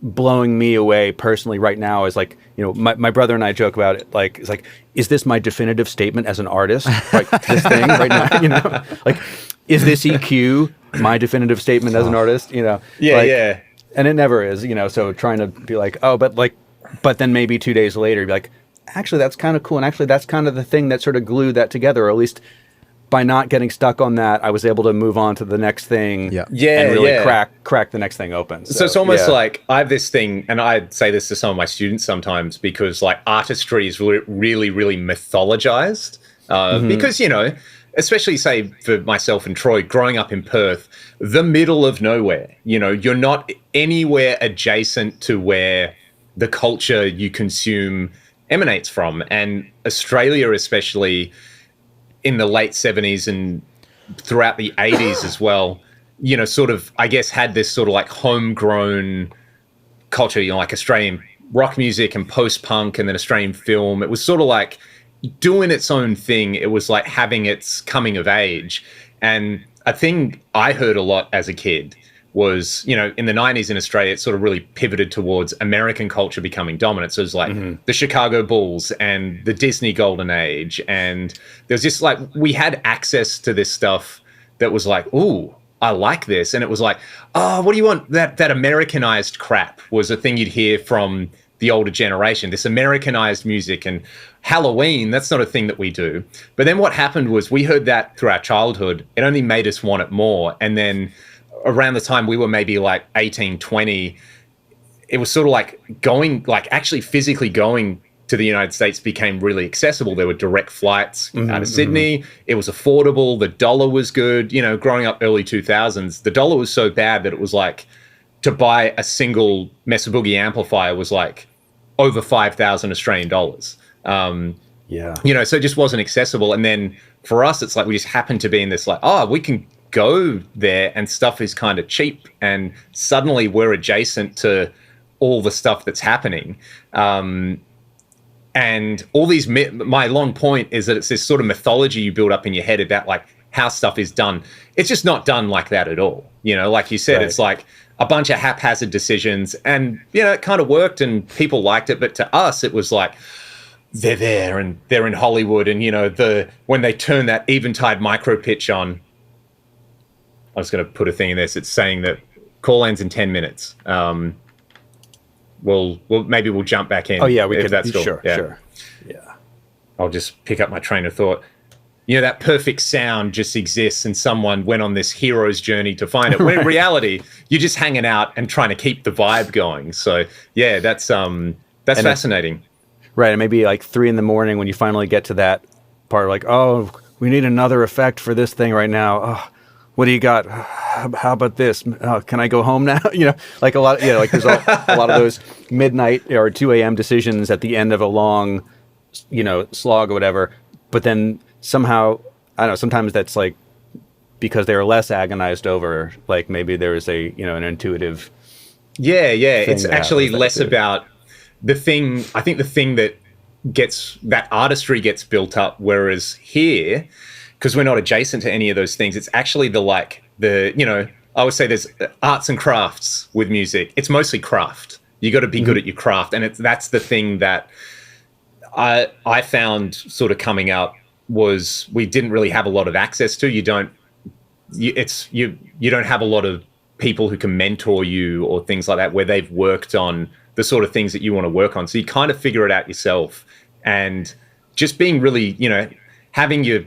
blowing me away personally right now. Is like, my brother and I joke about it, like, it's like, is this my definitive statement as an artist? Like this thing right now, like, is this EQ my definitive statement as an artist? Yeah. And it never is, so trying to be like, oh, but then maybe 2 days later, be like, actually, that's kind of cool. And actually, that's kind of the thing that sort of glued that together, or at least by not getting stuck on that, I was able to move on to the next thing and really crack the next thing open. So it's almost like I have this thing, and I say this to some of my students sometimes, because like artistry is really, really mythologized. Because, especially say for myself and Troy, growing up in Perth, the middle of nowhere, you're not anywhere adjacent to where the culture you consume emanates from. And Australia, especially in the late 70s and throughout the 80s as well, you know, sort of, I guess, had this sort of like homegrown culture, you know, like Australian rock music and post-punk and then Australian film. It was sort of like doing its own thing. It was like having its coming of age. And a thing I heard a lot as a kid was, you know, in the 90s in Australia, it sort of really pivoted towards American culture becoming dominant. So it was like the Chicago Bulls and the Disney Golden Age. And there was just like, we had access to this stuff that was like, ooh, I like this. And it was like, oh, what do you want? That Americanized crap was a thing you'd hear from the older generation, this Americanized music. And Halloween, that's not a thing that we do. But then what happened was we heard that through our childhood. It only made us want it more. And then around the time we were maybe like 18, 20, it was sort of like going, like actually physically going to the United States became really accessible. There were direct flights out of Sydney. It was affordable. The dollar was good. You know, growing up early 2000s, the dollar was so bad that it was like to buy a single Mesa Boogie amplifier was like over 5,000 Australian dollars. Yeah. You know, so it just wasn't accessible. And then for us, it's like we just happened to be in this like, oh, we can go there and stuff is kind of cheap. And suddenly we're adjacent to all the stuff that's happening. And all these, my long point is that it's this sort of mythology you build up in your head about like how stuff is done. It's just not done like that at all. You know, like you said, It's like a bunch of haphazard decisions and, you know, it kind of worked and people liked it. But to us, it was like, they're there and they're in Hollywood. And, you know, when they turn that Eventide micro pitch on, I was going to put a thing in this. It's saying that call ends in 10 minutes. Maybe we'll jump back in. Oh yeah, we could. That's cool. Sure. Yeah. I'll just pick up my train of thought. You know, that perfect sound just exists and someone went on this hero's journey to find it. When in reality, you're just hanging out and trying to keep the vibe going. So yeah, that's fascinating. Right. And maybe like 3 a.m. when you finally get to that part, like, oh, we need another effect for this thing right now. Oh, what do you got? How about this? Can I go home now? You know, like a lot, like there's a lot of those midnight or 2 a.m. decisions at the end of a long, you know, slog or whatever. But then somehow, I don't know, sometimes that's like because they were less agonized over, like maybe there is a, you know, an intuitive. Yeah. It's actually less about the thing. I think the thing that that artistry gets built up, whereas here, because we're not adjacent to any of those things, it's actually you know, I would say there's arts and crafts with music. It's mostly craft. You got to be good at your craft. And that's the thing that I found sort of coming out was we didn't really have a lot of access to. You don't have a lot of people who can mentor you or things like that where they've worked on the sort of things that you want to work on. So you kind of figure it out yourself and just being really, you know, having your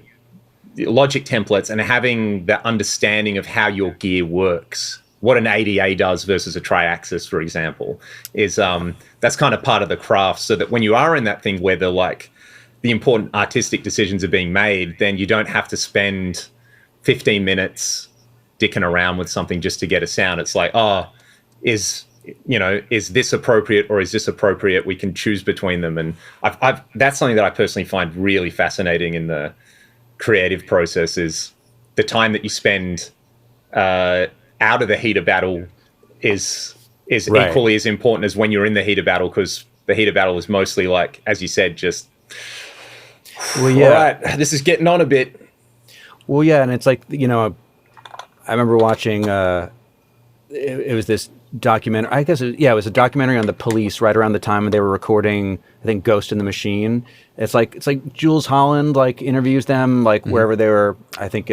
Logic templates and having the understanding of how your gear works, what an ADA does versus a Triaxis, for example, is that's kind of part of the craft. So that when you are in that thing where the important artistic decisions are being made, then you don't have to spend 15 minutes dicking around with something just to get a sound. It's like, oh, is this appropriate or is this appropriate? We can choose between them. And that's something that I personally find really fascinating in the creative process is the time that you spend out of the heat of battle is right. Equally as important as when you're in the heat of battle, because the heat of battle is mostly like, as you said, just all right, this is getting on a bit. Well, yeah, and it's like, you know, I remember watching it was this documentary. I guess it was a documentary on the Police right around the time when they were recording, I think, Ghost in the Machine. It's like Jules Holland like interviews them like wherever they were, I think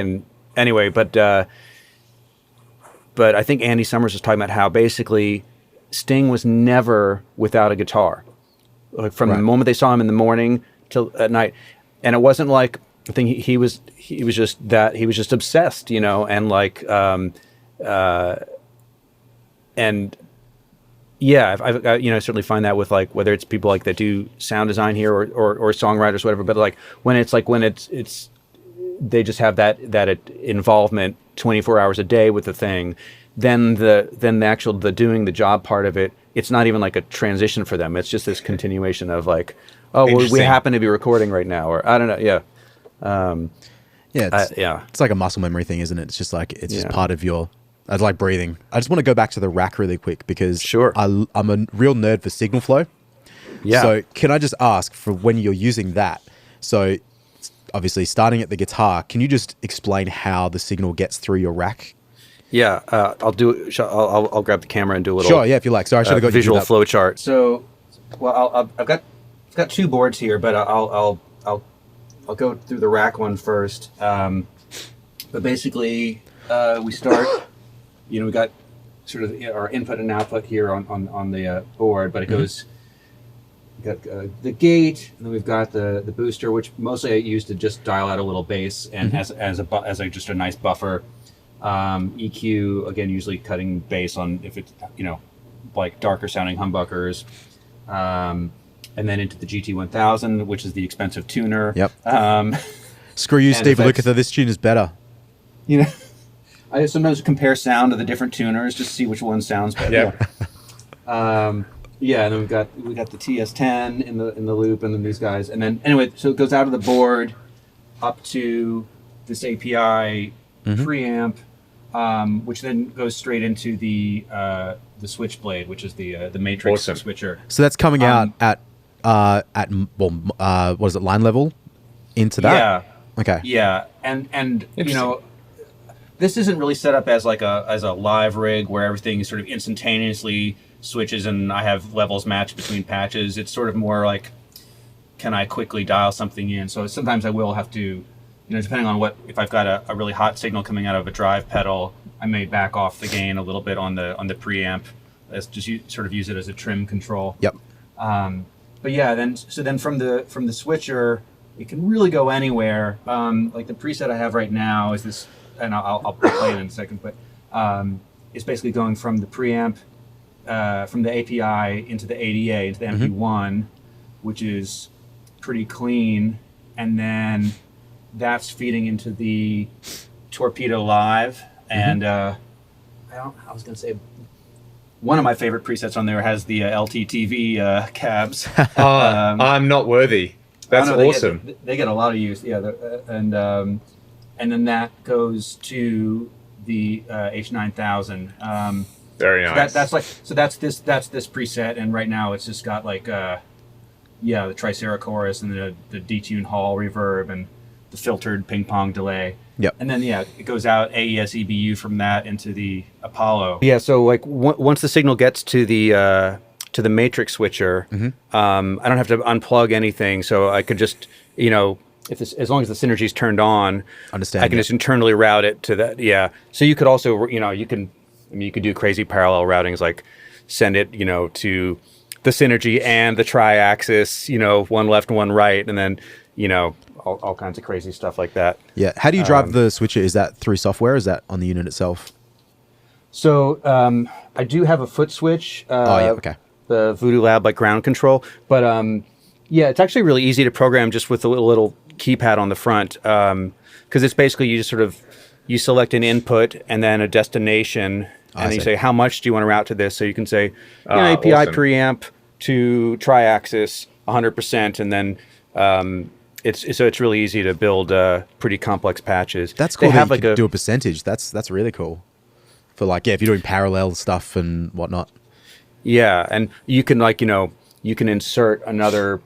but I think Andy Summers was talking about how basically Sting was never without a guitar, like from the moment they saw him in the morning till at night. And it wasn't like, I think he was just obsessed, you know, and like and yeah, I've you know, certainly find that with like whether it's people like that do sound design here or songwriters, whatever. But like when it's they just have that involvement 24 hours a day with the thing, then the actual doing the job part of it it's not even like a transition for them. It's just this continuation of like, oh, well, we Interesting. happen to be recording right now, or I don't know. Yeah. It's like a muscle memory thing, isn't it? It's just like it's just Yeah. part of your. It's like breathing. I just want to go back to the rack really quick because Sure. I'm a real nerd for signal flow. Yeah. So can I just ask for when you're using that? So obviously starting at the guitar, can you just explain how the signal gets through your rack? Yeah, I'll do. I'll grab the camera and do a little. Sure, yeah, if you like. Sorry, I should have got visual you to do that. flow chart. So, well, I've got two boards here, but I'll go through the rack one first. But basically, we start. We got sort of our input and output here on the board, but it goes. We got the gate, and then we've got the booster, which mostly I use to just dial out a little bass and as just a nice buffer. EQ, again, usually cutting bass on if it's like darker sounding humbuckers, and then into the GT1000, which is the expensive tuner. Yep. Screw you, Steve. Look at this tune is better. I sometimes compare sound of the different tuners just to see which one sounds better. Yeah. Yeah, and then we got the TS10 in the loop, and then these guys, and then anyway, so it goes out of the board up to this API preamp, which then goes straight into the Switchblade, which is the Matrix Awesome. switcher. So that's coming out at what is it, line level into that? Yeah. Okay. Yeah, and Interesting. this isn't really set up as like a live rig where everything sort of instantaneously switches and I have levels matched between patches. It's sort of more like, can I quickly dial something in? So sometimes I will have to, depending on if I've got a really hot signal coming out of a drive pedal, I may back off the gain a little bit on the preamp. Let's just sort of use it as a trim control. Yep. But yeah, then from the switcher, it can really go anywhere. Like the preset I have right now is this, and I'll play it in a second, but it's basically going from the preamp, from the API into the ADA, into the MP1, which is pretty clean, and then that's feeding into the Torpedo Live, and I was gonna say one of my favorite presets on there has the LTTV cabs. I'm not worthy. That's awesome. They get a lot of use, yeah, and then that goes to the H9000. Very nice. That's this preset, and right now it's just got like the Tricera chorus and the detune Hall reverb and the filtered ping pong delay. Yep. And then it goes out AES EBU from that into the Apollo. Yeah. So like once the signal gets to the matrix switcher, I don't have to unplug anything, so I could just as long as the synergy's turned on, I can just internally route it to that. Yeah. So you could also you could do crazy parallel routings, like send it to the synergy and the tri-axis, one left and one right, and then all kinds of crazy stuff like that. Yeah. How do you drive the switcher? Is that through software? Or is that on the unit itself? So I do have a foot switch. Okay. The Voodoo Lab like ground control, but it's actually really easy to program just with a little keypad on the front, because it's basically you just sort of select an input and then a destination, and then you say how much do you want to route to this. So you can say API awesome. preamp to tri-axis 100%, and then it's really easy to build pretty complex patches. That's cool. They That have you like can do a percentage. That's really cool. For if you're doing parallel stuff and whatnot. Yeah, and you can you can insert another,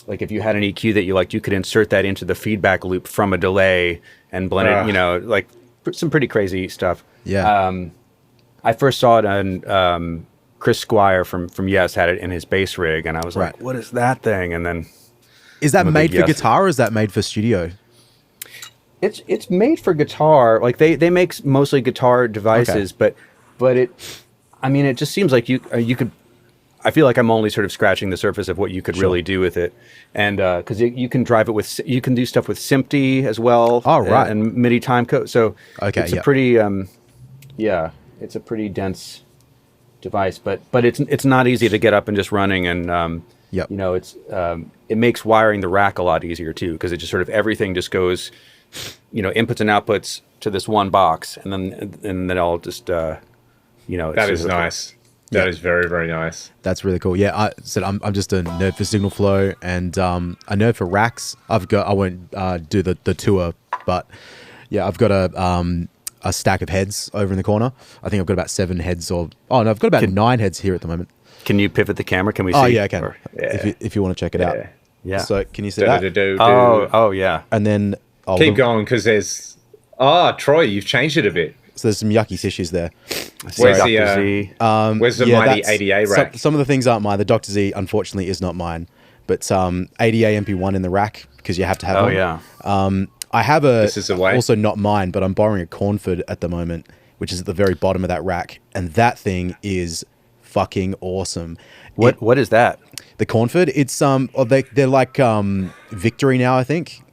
like if you had an EQ that you liked, you could insert that into the feedback loop from a delay and blend it. Like some pretty crazy stuff. Yeah. I first saw it on Chris Squire from Yes had it in his bass rig, and I was like, "What is that thing?" And then is that made for guitar or is that made for studio? It's made for guitar. Like they make mostly guitar devices, but it just seems like you could. I feel like I'm only sort of scratching the surface of what you could really do with it, and because you can drive it with, you can do stuff with SMPTE as well. Oh, right. And MIDI timecode. So it's a pretty it's a pretty dense device, but it's not easy to get up and just running, and it's it makes wiring the rack a lot easier too, because it just sort of everything just goes, inputs and outputs to this one box, and then I'll just that is nice. That is very, very nice. That's really cool. Yeah, I said I'm just a nerd for signal flow and a nerd for racks. I won't do the tour, but yeah, I've got a stack of heads over in the corner. I think I've got about 7 heads I've got about 9 heads here at the moment. Can you pivot the camera? Can we see? Oh yeah, I can. Or, If you want to check it out. Yeah. So can you see that? Oh yeah. And then keep going because there's Troy, you've changed it a bit. So there's some yucky tissues there. Where's Dr. Z? Where's the mighty ADA rack? Some of the things aren't mine. The Dr. Z, unfortunately, is not mine. But ADA MP1 in the rack because you have to have one. Yeah. I have This is the way. also not mine, but I'm borrowing a Cornford at the moment, which is at the very bottom of that rack. And that thing is fucking awesome. What is that? The Cornford, it's they're like Victory now, I think.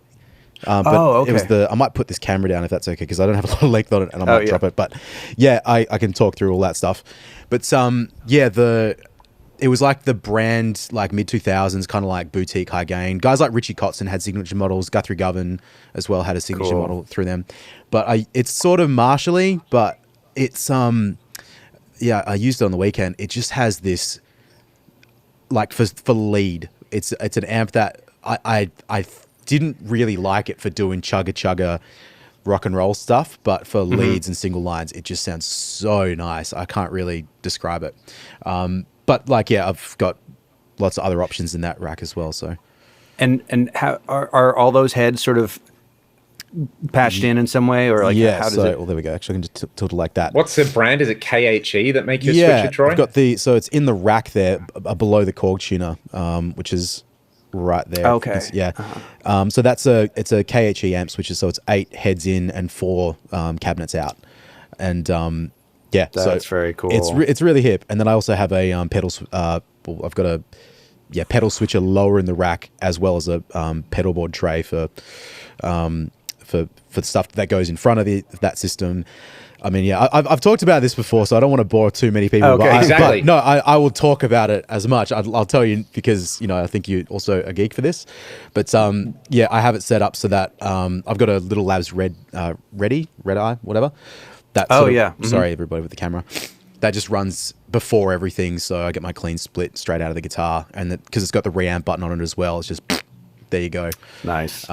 But okay. It was I might put this camera down if that's okay, because I don't have a lot of length on it and I might drop it. But yeah, I can talk through all that stuff. But it was like the brand, like mid 2000s, kind of like boutique high gain. Guys like Richie Kotzen had signature models. Guthrie Govan as well had a signature model through them. But it's sort of Marshall-y, but it's I used it on the weekend. It just has this, like for lead. It's an amp that I didn't really like it for doing chugga rock and roll stuff, but for leads and single lines, it just sounds so nice. I can't really describe it. But I've got lots of other options in that rack as well. So, and how are all those heads sort of patched in some way, or like how does it? Well, there we go. Actually, I can just tilt it like that. What's the brand? Is it KHE that make you switch it, Troy? I've got so it's in the rack there below the Korg tuner, which is right there. Okay. So it's a KHE amp switcher. So it's 8 heads in and 4 cabinets out, and that's very cool. It's really hip. And then I also have a pedal. I've got a pedal switcher lower in the rack, as well as a pedal board tray for stuff that goes in front of that system. I mean, I've talked about this before, so I don't want to bore too many people. Okay, exactly. But I will talk about it as much. I'll tell you because I think you're also a geek for this. But I have it set up so that I've got a Little Labs Red Eye, whatever. Sorry, everybody with the camera. That just runs before everything, so I get my clean split straight out of the guitar, and because it's got the reamp button on it as well, it's just there you go. Nice.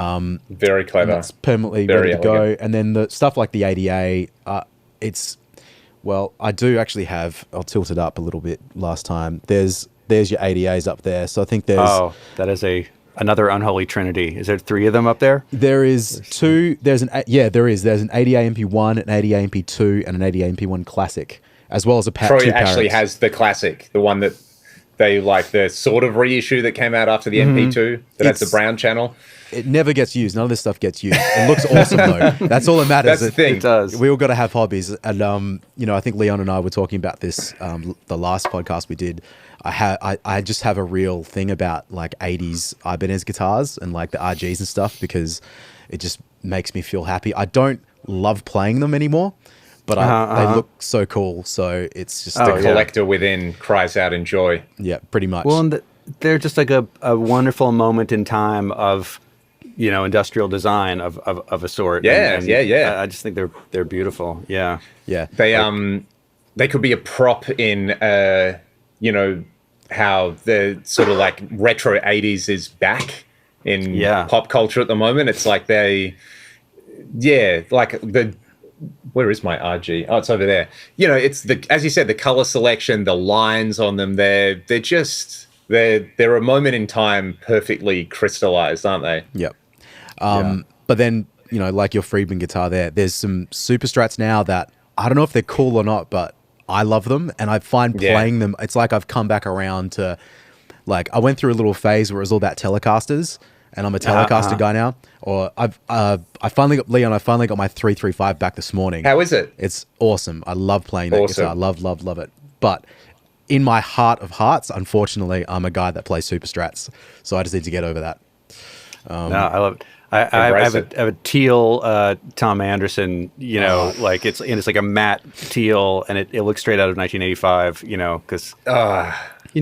Very clever. That's permanently Very ready to elegant. go. And then the stuff like the ADA, I do actually have. I'll tilt it up a little bit. Last time, there's your ADAs up there. So I think there's. That is another unholy trinity. Is there 3 of them up there? There is 2. There's an there is. There's an ADA MP1, an ADA MP2, and an ADA MP1 Classic, as well as a Troy 2 actually Parrots. has the classic, the one that they like, the sort of reissue that came out after the MP2 that has the brown channel. It never gets used. None of this stuff gets used. It looks awesome though. That's all that matters. That's the thing. It does. We all got to have hobbies, and I think Leon and I were talking about this the last podcast we did. I just have a real thing about like 80s Ibanez guitars and like the RGs and stuff, because it just makes me feel happy. I don't love playing them anymore, but they look so cool. So it's just The collector within cries out in joy. yeah, pretty much. Well, and they're just like a wonderful moment in time of, industrial design of a sort. Yeah, and yeah. I just think they're beautiful. Yeah. yeah, They could be a prop in how the sort of like retro 80s is back in pop culture at the moment. It's like where is my RG? Oh, it's over there. It's as you said, the color selection, the lines on them, they're a moment in time perfectly crystallized, aren't they? Yep. But then, like your Friedman guitar there's some Super Strats now that I don't know if they're cool or not, but I love them. And I find playing them, it's like I've come back around to, like, I went through a little phase where it was all about Telecasters, and I'm a Telecaster guy now. Or I finally got my 335 back this morning. How is it? It's awesome. I love playing that guitar. Love it. But in my heart of hearts, unfortunately, I'm a guy that plays Super Strats. So I just need to get over that. No, I love it. I have a teal Tom Anderson, like it's like a matte teal, and it looks straight out of 1985, because we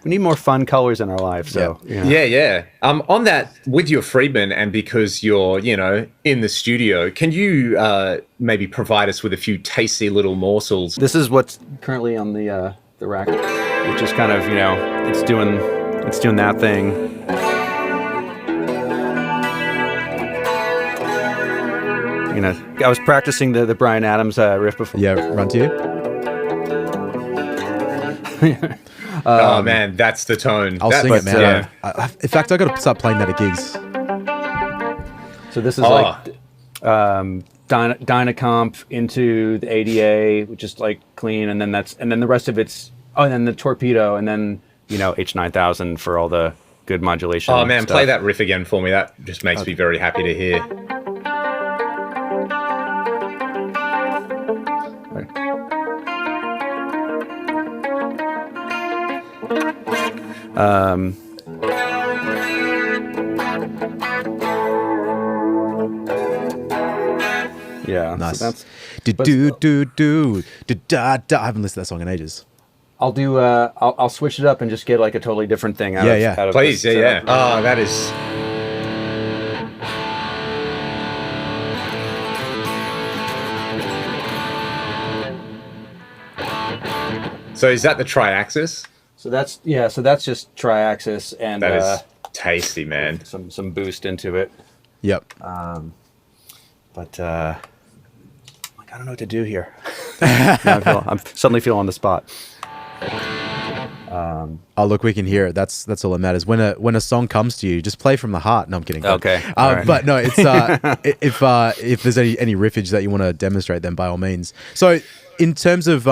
need more fun colors in our life. So yeah. On that, with your Friedman, and because you're in the studio, can you maybe provide us with a few tasty little morsels? This is what's currently on the the rack, which is kind of, it's doing that thing. I was practicing the Bryan Adams riff before. Yeah, Run to You. Oh man, that's the tone. I'll sing it, man. In fact, I got to start playing that at gigs. So this is Dynacomp into the ADA, which is like clean, and then the rest of it's and then the Torpedo, and then H9000 for all the good modulation. Oh man, stuff. play that riff again for me. That just makes me very happy to hear. Yeah, Nice. So that's, I haven't listened to that song in ages. I'll do. I'll switch it up and just get like a totally different thing out Yeah, of. Out of Please, this yeah. setup. Oh, that is. So is that the Triaxis? So that's just Triaxis and That is tasty, man. some boost into it. Yep. But I don't know what to do here. I'm suddenly feeling on the spot. Oh, look, we can hear it. That's all that matters. When a song comes to you, just play from the heart. No, I'm kidding. Okay. All right. But no, it's if there's any riffage that you want to demonstrate, then by all means. So, in terms of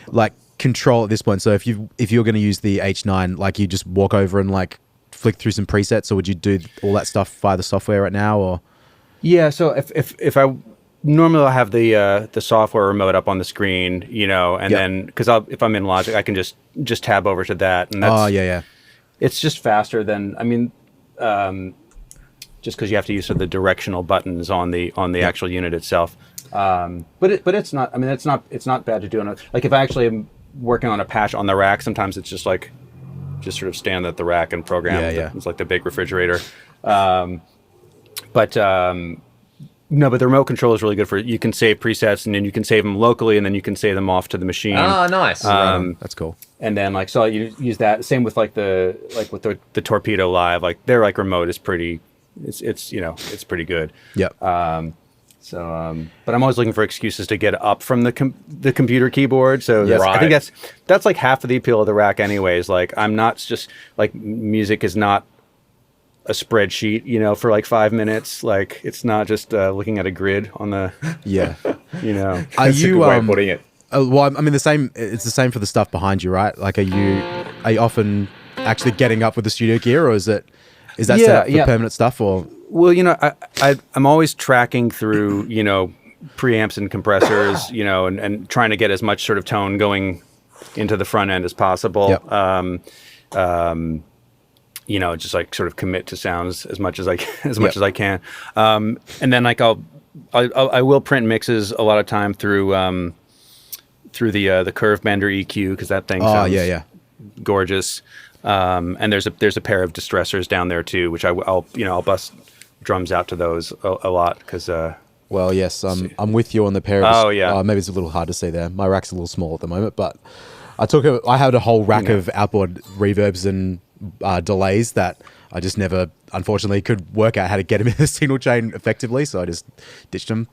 like control at this point, so if you're going to use the H9, like you just walk over and like flick through some presets, or would you do all that stuff via the software right now, or? Yeah. So if I normally I'll have the software remote up on the screen, and then because if I'm in Logic, I can just tab over to that, and that's, yeah. It's just faster than just because you have to use sort of the directional buttons on the actual unit itself. But it's not. I mean, it's not bad to do. Like if I actually am working on a patch on the rack, sometimes it's just sort of stand at the rack and program. Yeah. It's like the big refrigerator. No, but the remote control is really good for you can save presets, and then you can save them locally, and then you can save them off to the machine. Oh, nice. That's cool. And then so you use that. Same with with the Torpedo Live. Like their remote is pretty. It's pretty good. Yep. But I'm always looking for excuses to get up from the computer keyboard. So I think that's like half of the appeal of the rack, anyways. Like I'm not just like music is not a spreadsheet, for like 5 minutes. Like it's not just looking at a grid on the. Yeah. Are you way of putting it? Well, I mean, it's the same for the stuff behind you, right? Like, are you often actually getting up with the studio gear, or is that set up for permanent stuff, or? Well, I'm always tracking through, preamps and compressors, and trying to get as much sort of tone going into the front end as possible. Yep. Just like sort of commit to sounds as much as I can. And then like I will print mixes a lot of time through the Curve Bender EQ, because that thing sounds gorgeous. And there's a pair of distressors down there too, which I'll bust drums out to those a lot because. Well, yes, I'm with you on the pair of. Oh yeah. Maybe it's a little hard to say there. My rack's a little small at the moment, but I had a whole rack of outboard reverbs and delays that I just never, unfortunately, could work out how to get them in the signal chain effectively. So I just ditched them.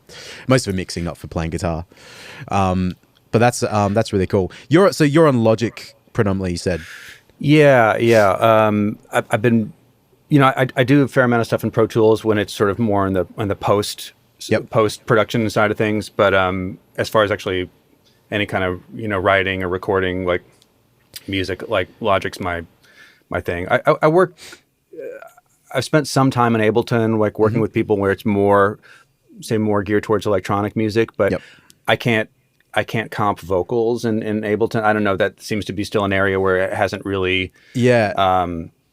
Most for mixing, not for playing guitar. But that's really cool. You're on Logic predominantly, you said. Yeah. I've been, I do a fair amount of stuff in Pro Tools when it's sort of more in the post production side of things. But as far as actually any kind of writing or recording like music, like Logic's my thing. I work. I've spent some time in Ableton, like working with people where it's more geared towards electronic music, but I can't comp vocals in Ableton. I don't know. That seems to be still an area where it hasn't really. Yeah.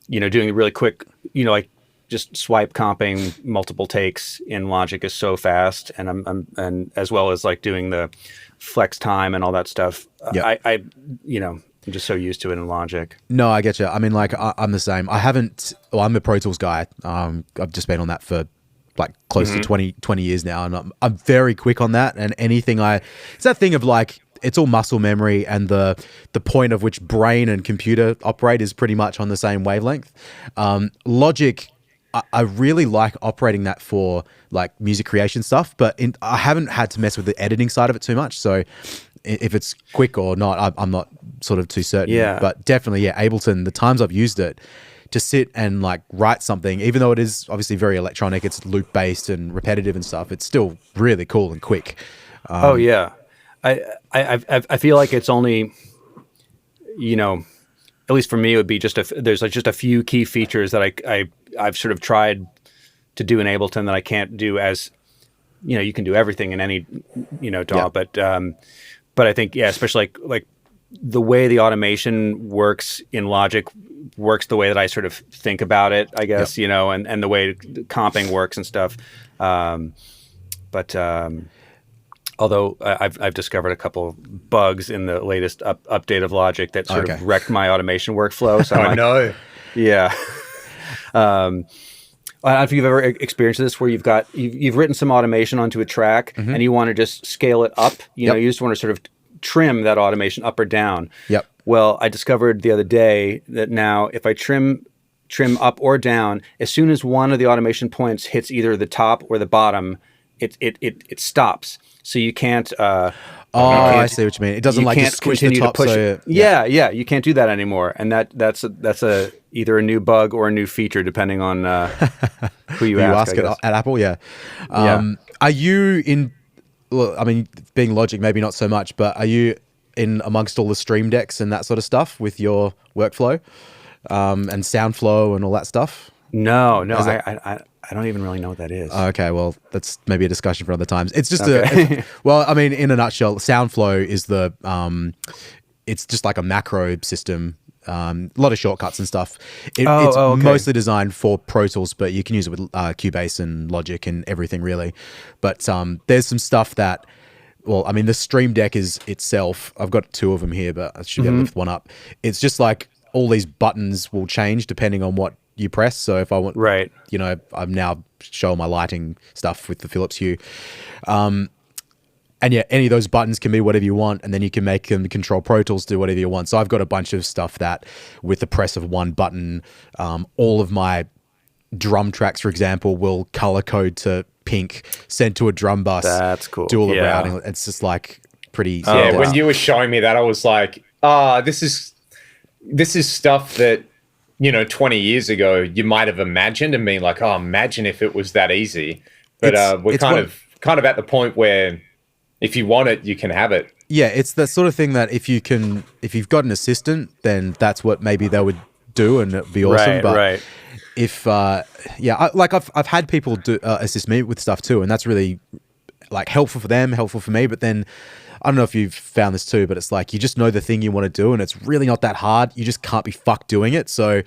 Doing really quick, like just swipe comping multiple takes in Logic is so fast, and and as well as like doing the flex time and all that stuff. I'm just so used to it in Logic. No, I get you. I mean, like I'm the same. I'm a Pro Tools guy. I've just been on that for like close to 20 years now, and I'm very quick on that. And it's that thing of like it's all muscle memory, and the point of which brain and computer operate is pretty much on the same wavelength. Logic, I really like operating that for like music creation stuff, but I haven't had to mess with the editing side of it too much. So if it's quick or not, I'm not sort of too certain. Yeah. But definitely, yeah, Ableton, the times I've used it to sit and like write something, even though it is obviously very electronic, it's loop based and repetitive and stuff, it's still really cool and quick. Oh yeah, I feel like it's only, you know, at least for me, it would be there's like just a few key features that I've sort of tried to do in Ableton that I can't do as, you know, you can do everything in any, you know, DAW, but I think, yeah, especially like the way the automation works in Logic works the way that I sort of think about it, I guess, you know, and the way comping works and stuff. Although I've discovered a couple bugs in the latest update of Logic that sort of wrecked my automation workflow. So I know. Yeah. I don't know if you've ever experienced this where you've written some automation onto a track and you want to just scale it up. You know, you just want to sort of trim that automation up or down. Yep. Well, I discovered the other day that now if I trim up or down, as soon as one of the automation points hits either the top or the bottom, it stops. So you can't. I see what you mean. It doesn't like just squish the top. Push it. Yeah, you can't do that anymore, and that's either a new bug or a new feature depending on who you ask at Apple. Yeah. Are you in? Well, I mean, being Logic, maybe not so much, but are you in amongst all the Stream Decks and that sort of stuff with your workflow and SoundFlow and all that stuff? No, I don't even really know what that is. Okay, well, that's maybe a discussion for other times. It's just well, I mean, in a nutshell, SoundFlow is it's just like a macro system. A lot of shortcuts and stuff. It's mostly designed for Pro Tools, but you can use it with Cubase and Logic and everything really. But there's some stuff that, well, I mean, the Stream Deck is itself. I've got two of them here, but I should be able to lift one up. It's just like all these buttons will change depending on what you press. So if I want, you know, I'm now showing my lighting stuff with the Philips Hue. And yeah, any of those buttons can be whatever you want, and then you can make them control Pro Tools to do whatever you want. So I've got a bunch of stuff that with the press of one button, all of my drum tracks, for example, will color code to pink, send to a drum bus. That's cool. Do all the routing. It's just like pretty. Yeah, when you were showing me that, I was like, this is stuff that, you know, 20 years ago you might have imagined and been like, oh, imagine if it was that easy. But we're kind of at the point where if you want it, you can have it. Yeah, it's the sort of thing that if you've got an assistant, then that's what maybe they would do, and it'd be awesome. But if I've had people do assist me with stuff too, and that's really like helpful for them, helpful for me. But then I don't know if you've found this too, but it's like you just know the thing you want to do, and it's really not that hard. You just can't be fucked doing it. So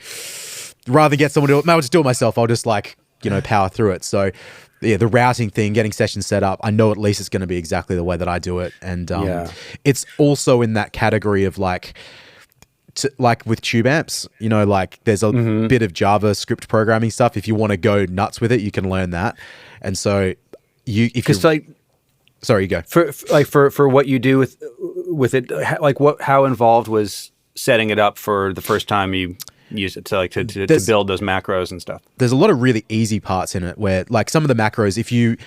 rather than get someone to do it, I'll just do it myself. I'll just like, you know, power through it. So yeah, the routing thing, getting sessions set up, I know at least it's going to be exactly the way that I do it. And it's also in that category of like with tube amps, you know, like there's a bit of JavaScript programming stuff. If you want to go nuts with it, you can learn that. And so sorry, you go. For what you do with it, like how involved was setting it up for the first time you use it to build those macros and stuff? There's a lot of really easy parts in it where like some of the macros, if you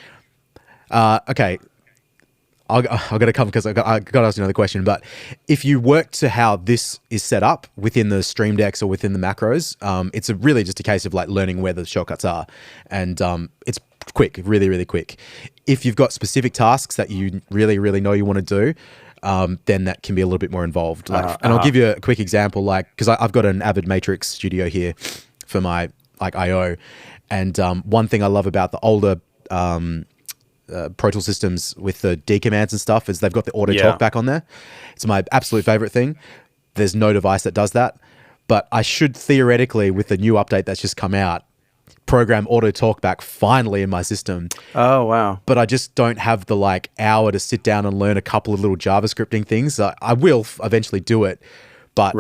I've got to come because I got to ask you another question. But if you work to how this is set up within the Stream Decks or within the macros, it's really just a case of like learning where the shortcuts are, and it's quick, really, really quick. If you've got specific tasks that you really, really know you want to do, then that can be a little bit more involved. And I'll give you a quick example, like because I've got an Avid Matrix studio here for my like I/O, and one thing I love about the older Pro Tools systems with the D commands and stuff is they've got the auto talk back on there. It's my absolute favorite thing. There's no device that does that, but I should theoretically, with the new update that's just come out, program auto talk back finally in my system. Oh wow. But I just don't have the like hour to sit down and learn a couple of little JavaScripting things. I will eventually do it, but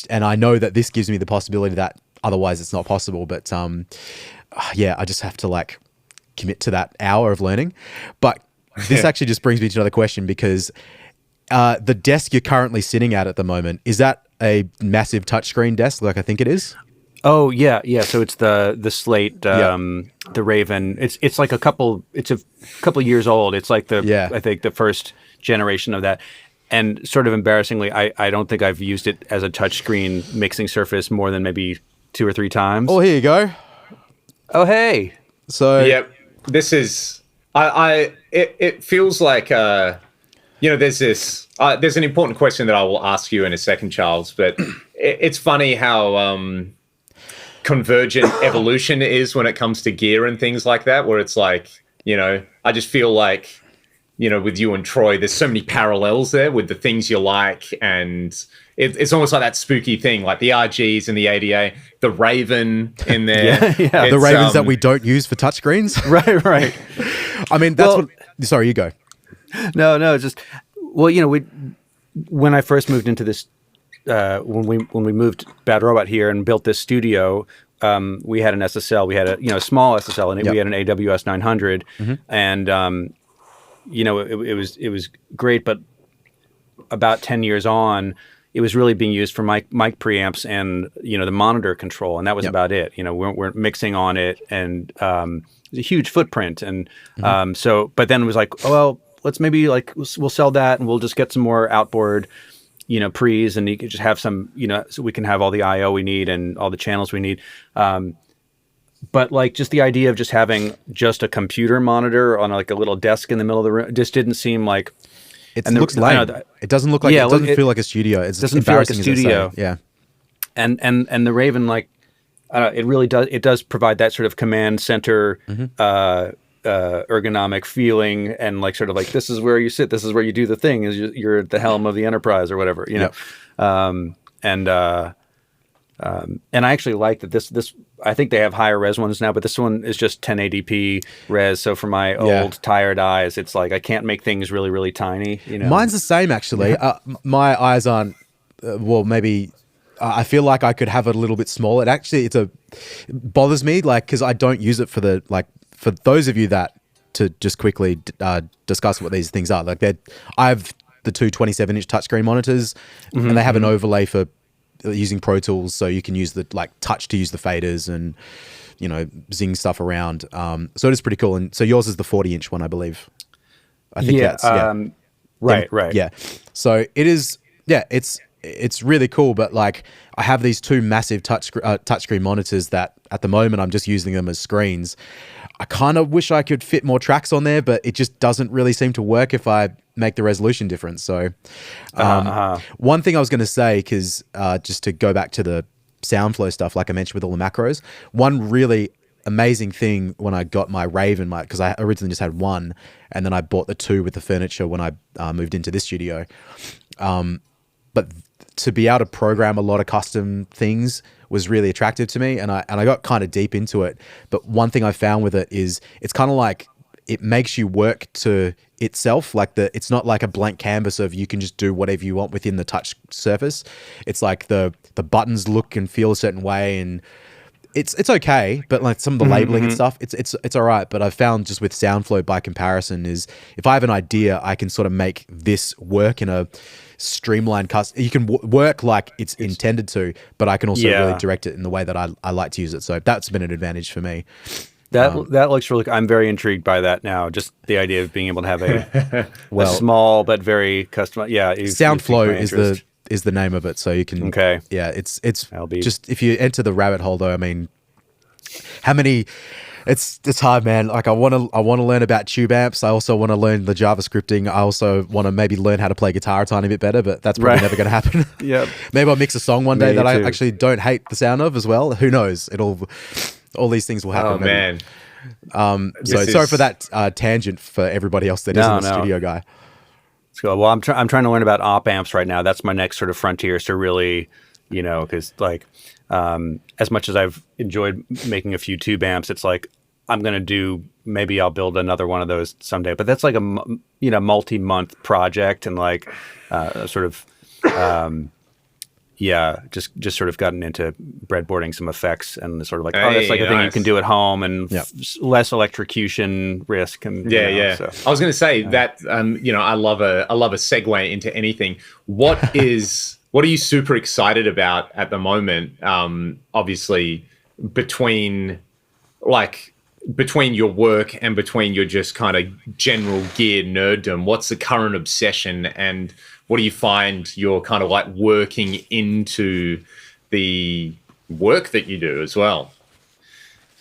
and I know that this gives me the possibility that otherwise it's not possible. But I just have to like commit to that hour of learning. But this actually just brings me to another question, because The desk you're currently sitting at the moment, is that a massive touchscreen desk like I think it is? Oh yeah. So it's the Slate, the Raven. It's like a couple years old. It's like I think the first generation of that. And sort of embarrassingly, I don't think I've used it as a touchscreen mixing surface more than maybe 2 or 3 times. Oh, here you go. Oh, hey. So this is it feels like there's an important question that I will ask you in a second, Charles, but it's funny how convergent evolution is when it comes to gear and things like that, where it's like, I just feel like, with you and Troy, there's so many parallels there with the things you like, and it's almost like that spooky thing, like the RGs and the ADA, the Raven in there. The Ravens that we don't use for touchscreens. Right. I mean, that's sorry, you go. No, just, when I first moved into this, when we moved Bad Robot here and built this studio, we had an SSL, we had a small SSL, and we had an AWS 900, and it was great, but about 10 years on, it was really being used for mic preamps and the monitor control, and that was about it. We weren't mixing on it, and it was a huge footprint, and but then it was like, oh well, let's maybe we'll sell that, and we'll just get some more outboard pre's, and you could just have some so we can have all the IO we need and all the channels we need. But just the idea of just having just a computer monitor on a little desk in the middle of the room just didn't seem like. It looks lame. It doesn't look like. It doesn't feel like a studio. It doesn't feel like a studio. Yeah. And the Raven, it really does. It does provide that sort of command center, ergonomic feeling, and this is where you sit. This is where you do the thing. Is you're at the helm of the Enterprise or whatever. And I actually like that this. I think they have higher res ones now, but this one is just 1080p res. So for my old tired eyes, it's like I can't make things really, really tiny. Mine's the same actually. My eyes aren't. Maybe I feel like I could have it a little bit smaller. It bothers me because I don't use it for for those of you that, to just quickly discuss what these things are. I have the two 27-inch touchscreen monitors, and they have an overlay for using Pro Tools, so you can use the touch to use the faders and zing stuff around. So it is pretty cool. And so yours is the 40-inch one, I believe. I think right. Yeah. So it is. Yeah, it's really cool. But I have these two massive touchscreen monitors that at the moment I'm just using them as screens. I kind of wish I could fit more tracks on there, but it just doesn't really seem to work if I make the resolution difference. So one thing I was going to say, because just to go back to the SoundFlow stuff, like I mentioned with all the macros, one really amazing thing when I got my Raven, because I originally just had one, and then I bought the two with the furniture when I moved into this studio. But to be able to program a lot of custom things was really attractive to me, and I got kind of deep into it. But one thing I found with it is it's kind of like it makes you work to itself. It's not like a blank canvas of you can just do whatever you want within the touch surface. It's like the buttons look and feel a certain way, and it's okay, but some of the labeling and stuff, it's all right. But I've found just with SoundFlow by comparison is if I have an idea, I can sort of make this work in a streamlined custom. You can work like it's intended to, but I can also really direct it in the way that I like to use it. So that's been an advantage for me. That looks really. I'm very intrigued by that now. Just the idea of being able to have a small but very custom. Yeah, SoundFlow is the name of it. So you can. Okay. Yeah, it's just if you enter the rabbit hole though. I mean, how many? It's hard, man. I want to learn about tube amps. I also want to learn the JavaScripting. I also want to maybe learn how to play guitar a tiny bit better, but that's probably never going to happen. Yeah. Maybe I'll mix a song one day that I actually don't hate the sound of as well. Who knows? All these things will happen. Oh man. Sorry for that tangent for everybody else that isn't a studio guy. So, well, I'm trying to learn about op amps right now. That's my next sort of frontier. So really, because as much as I've enjoyed making a few tube amps, it's like I'm going to do, maybe I'll build another one of those someday, but that's like a, multi-month project and just sort of gotten into breadboarding some effects and sort of like, that's like a thing you can do at home and less electrocution risk. And So. I was going to say that I love a segue into anything. What are you super excited about at the moment? Obviously, between your work and between your just kind of general gear nerddom, what's the current obsession, and what do you find you're kind of like working into the work that you do as well?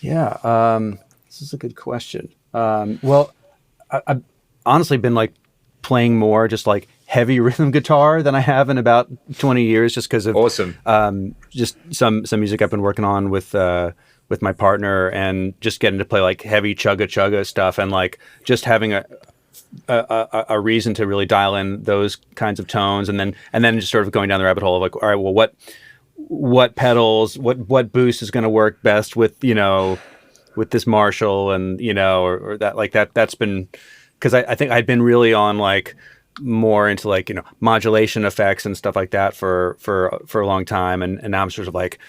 Yeah, this is a good question. Well, I've honestly been like playing more just like heavy rhythm guitar than I have in about 20 years, just because of just some music I've been working on with my partner, and just getting to play like heavy chugga stuff, and like just having a reason to really dial in those kinds of tones, and then just sort of going down the rabbit hole of like, all right, well, what pedals, what boost is going to work best with with this Marshall, and or that, like that's been, because I think I'd been really on like more into like modulation effects and stuff like that for a long time, and now I'm sort of like,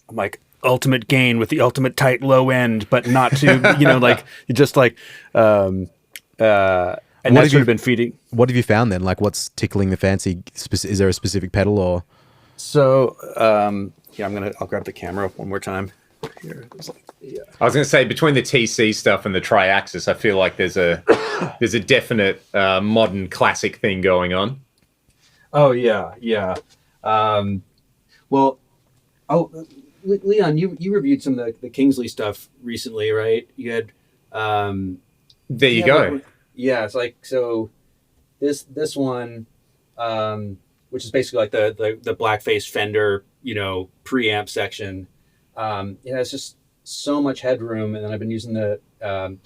I'm like ultimate gain with the ultimate tight low end, but not too like just like and that's sort of been feeding. What have you found then? Like, what's tickling the fancy? Is there a specific pedal or? So I'll grab the camera one more time. Here, I was going to say, between the TC stuff and the Triaxis, I feel like there's a definite modern classic thing going on. Oh yeah. Leon, you reviewed some of the Kingsley stuff recently, right? You had there you go. It's like, so this one, which is basically like the blackface Fender, preamp section. It has just so much headroom, and then I've been using the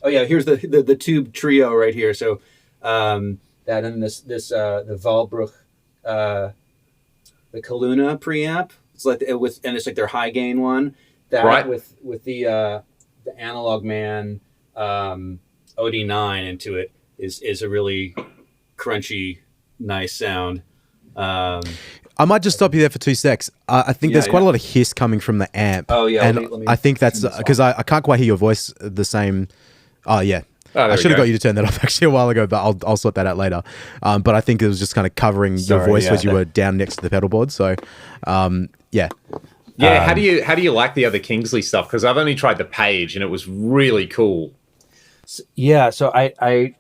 here's the tube trio right here. So that, and this the Wahlbruch, the Kaluna preamp. It's like it's like their high gain one. That right. with the Analog Man OD9 into it is a really crunchy, nice sound. I might just stop you there for 2 secs. I think there's quite a lot of hiss coming from the amp. Oh yeah, and let me I think that's because I can't quite hear your voice the same. Oh yeah. I should have got you to turn that off actually a while ago, but I'll sort that out later. But I think it was just kind of covering your voice as you were down next to the pedal board. So, yeah. Yeah. How do you like the other Kingsley stuff? Because I've only tried the Page, and it was really cool. Yeah. So I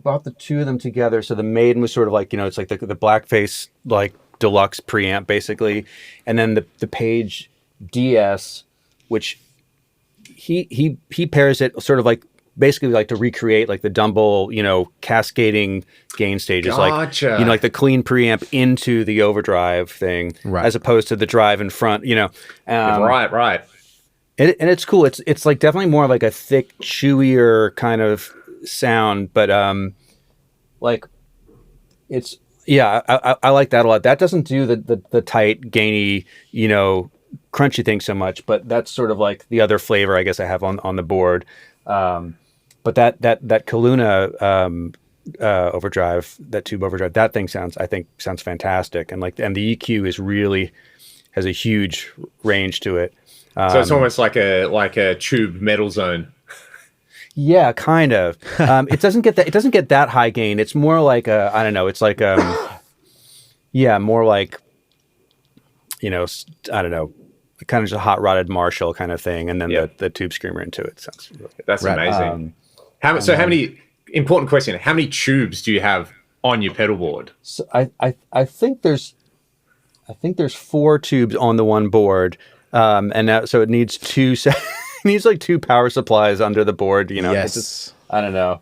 bought the two of them together. So the Maiden was sort of like, it's like the blackface like deluxe preamp basically, and then the Page DS, which he pairs it sort of like basically like to recreate like the Dumble, cascading gain stages, gotcha. Like like the clean preamp into the overdrive thing, right, as opposed to the drive in front, right. And it's cool. It's like definitely more like a thick, chewier kind of sound, but like it's I like that a lot. That doesn't do the tight, gainy, crunchy thing so much, but that's sort of like the other flavor I guess I have on the board. But that Kaluna overdrive, that tube overdrive, that thing sounds fantastic, and the EQ has a huge range to it. So it's almost like a tube metal zone. Yeah, kind of. It doesn't get that high gain. It's more like I don't know. It's like more like I don't know, kind of just a hot rodded Marshall kind of thing, and then the tube screamer into it. Sounds really good. That's amazing. How many? Important question. How many tubes do you have on your pedal board? So I think there's 4 tubes on the one board, and now, so it needs 2. It needs like 2 power supplies under the board. Yes. It's just, I don't know.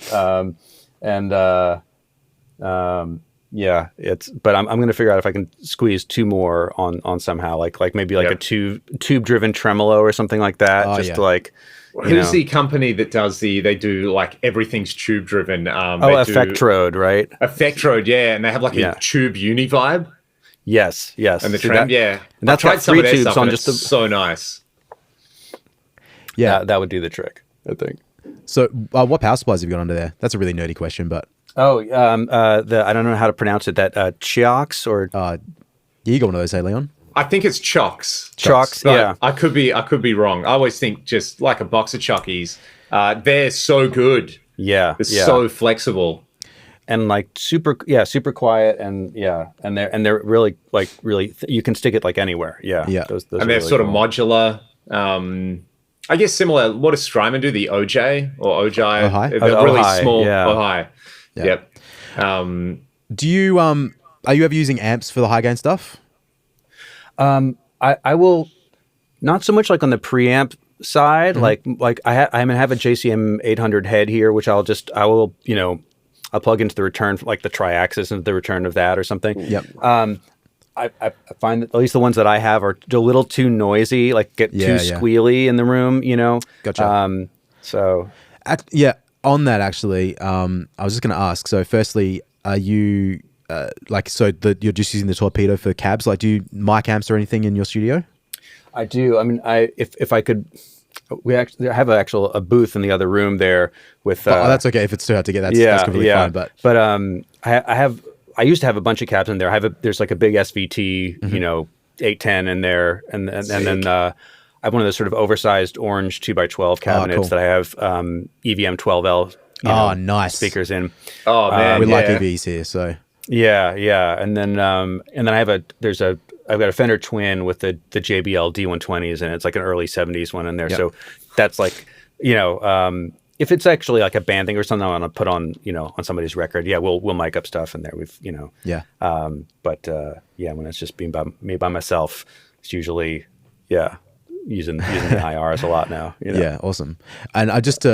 But I'm going to figure out if I can squeeze 2 more on somehow, like maybe like a tube driven tremolo or something like that. To like, who's the company that they do like everything's tube driven? Effectrode, right? Effectrode, yeah, and they have like a tube Univibe. Yes, and the trem, and that's got 3 tubes on just so nice. Yeah, that would do the trick, I think. So, what power supplies have you got under there? That's a really nerdy question, but I don't know how to pronounce it. That Chiox or you got one of those, hey Leon? I think it's Chocks. Chocks, But yeah. I could be wrong. I always think just like a box of Chockies. They're so good. Yeah, They're yeah. so flexible. And like super quiet, and they're really you can stick it like anywhere. Yeah, Yeah. Those And are they're really sort cool. of modular. I guess similar. What does Strymon do? The OJ or Ojai? Ojai? They're really Ojai, small. yeah. Ojai. Yeah. Yep. Do you are you ever using amps for the high gain stuff? I will not so much like on the preamp side. Like I have a JCM 800 head here, which I'll plug into the return, like the Triaxis into the return of that or something. Yep. I find that at least the ones that I have are a little too noisy, like get too squealy in the room, Gotcha. So Yeah, on that actually, I was just going to ask. So, firstly, are you you're just using the Torpedo for cabs? Like, do you mic amps or anything in your studio? I do. I mean, if I could, we actually have a booth in the other room there with. That's okay if it's too hard to get. That's completely fine. But I used to have a bunch of cabs in there. There's like a big SVT, 810 in there, and then I have one of those sort of oversized orange 2x12 cabinets cool. that I have EVM 12L. Nice speakers in. Oh man, we like EVs here, so Yeah, and then I've got a Fender Twin with the JBL D120s, and it's like an early '70s one in there. Yep. So that's like, if it's actually like a band thing or something I want to put on, on somebody's record, we'll mic up stuff in there. When it's just being by myself, it's usually using the IRs a lot now. Yeah, awesome. And I just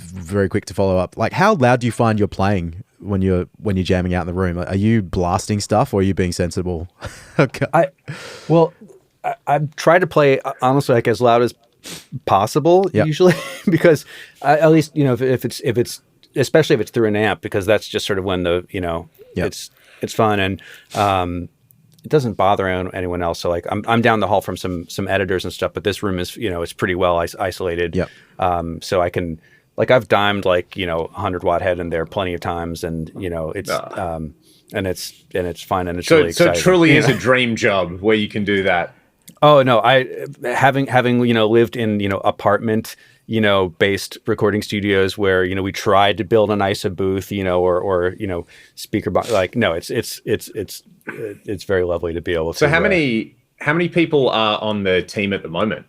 very quick to follow up, like how loud do you find you're playing when you're jamming out in the room? Are you blasting stuff or are you being sensible? Okay. I try to play honestly like as loud as possible usually because at least if it's especially if it's through an amp, because that's just sort of when it's fun, and it doesn't bother anyone else. So like I'm down the hall from some editors and stuff, but this room is it's pretty well isolated. Yep. So I can, like, I've dimed 100-watt head in there plenty of times, and it's and it's fun, and it's really exciting. So it truly is a dream job where you can do that. Oh no, having lived in apartment based recording studios where we tried to build an ISA booth or speaker box, it's very lovely to be able to. So how many people are on the team at the moment?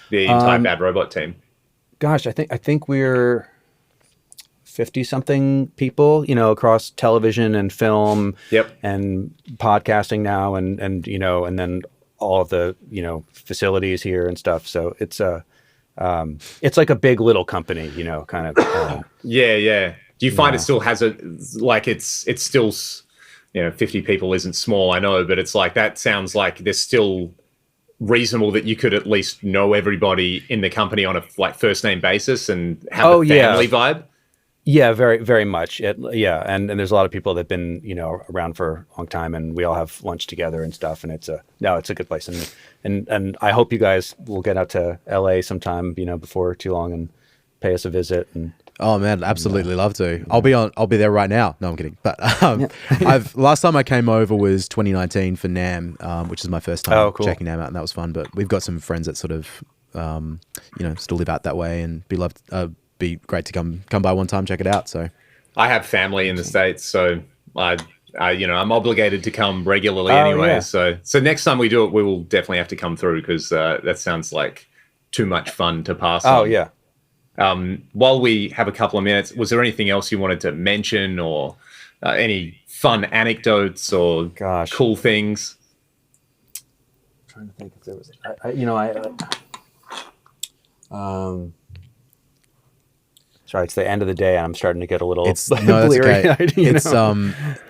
The entire Bad Robot team. Gosh, I think we're 50-something people, across television and film, and podcasting now, and then all of the facilities here and stuff. So it's like a big little company, kind of. Yeah. Do you find it still has it's still 50 people isn't small, I know, but it's like that sounds like there's still reasonable that you could at least know everybody in the company on a first name basis and have a family vibe. Yeah, very, very much. And there's a lot of people that've been, around for a long time, and we all have lunch together and stuff. And it's a good place. And I hope you guys will get out to LA sometime, before too long, and pay us a visit. And oh man, absolutely love to. I'll be there right now. No, I'm kidding. But last time I came over was 2019 for NAMM, which is my first time checking NAMM out, and that was fun. But we've got some friends that sort of, still live out that way, and be great to come by one time, check it out. So I have family in the States, so I'm obligated to come regularly anyway. Yeah. So next time we do it, we will definitely have to come through, because that sounds like too much fun to pass on. Oh yeah. While we have a couple of minutes, was there anything else you wanted to mention, or any fun anecdotes or cool things? I'm trying to think if there was. Sorry, it's the end of the day, and I'm starting to get a little bleary. Okay.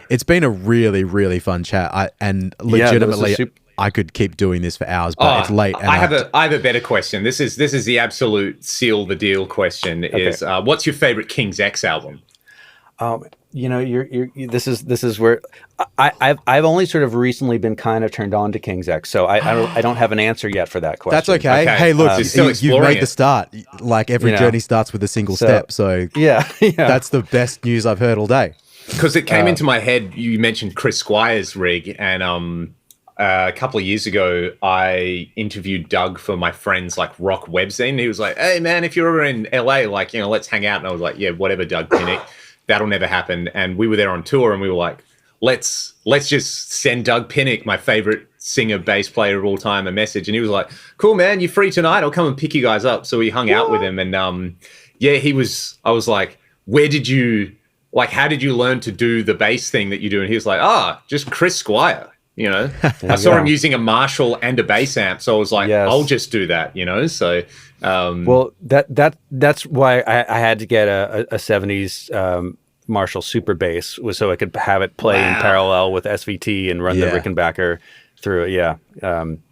It's been a really, really fun chat. Legitimately, I could keep doing this for hours, but it's late. And I have a better question. This is the absolute seal the deal question. Okay. Is what's your favorite King's X album? This is where I've only sort of recently been kind of turned on to King's X, so I don't have an answer yet for that question. That's okay. Hey, look, you've made the start. Like every journey starts with a single step. So yeah, that's the best news I've heard all day. Because it came into my head. You mentioned Chris Squire's rig, and a couple of years ago, I interviewed Doug for my friend's like rock webzine. He was like, "Hey man, if you're ever in LA, like, you know, let's hang out." And I was like, "Yeah, whatever, Doug Pinnick, that'll never happen." And we were there on tour, and we were like, let's just send Doug Pinnick, my favorite singer bass player of all time, a message. And he was like, "Cool man, you're free tonight, I'll come and pick you guys up." So we hung out with him, and I was like, how did you learn to do the bass thing that you do? And he was like, just Chris Squire, you know. I saw him using a Marshall and a bass amp, so I was like, I'll just do that, you know. So well, that's why I had to get a 70s Marshall Super Bass, was so I could have it play in parallel with SVT and run the Rickenbacker through it. Yeah,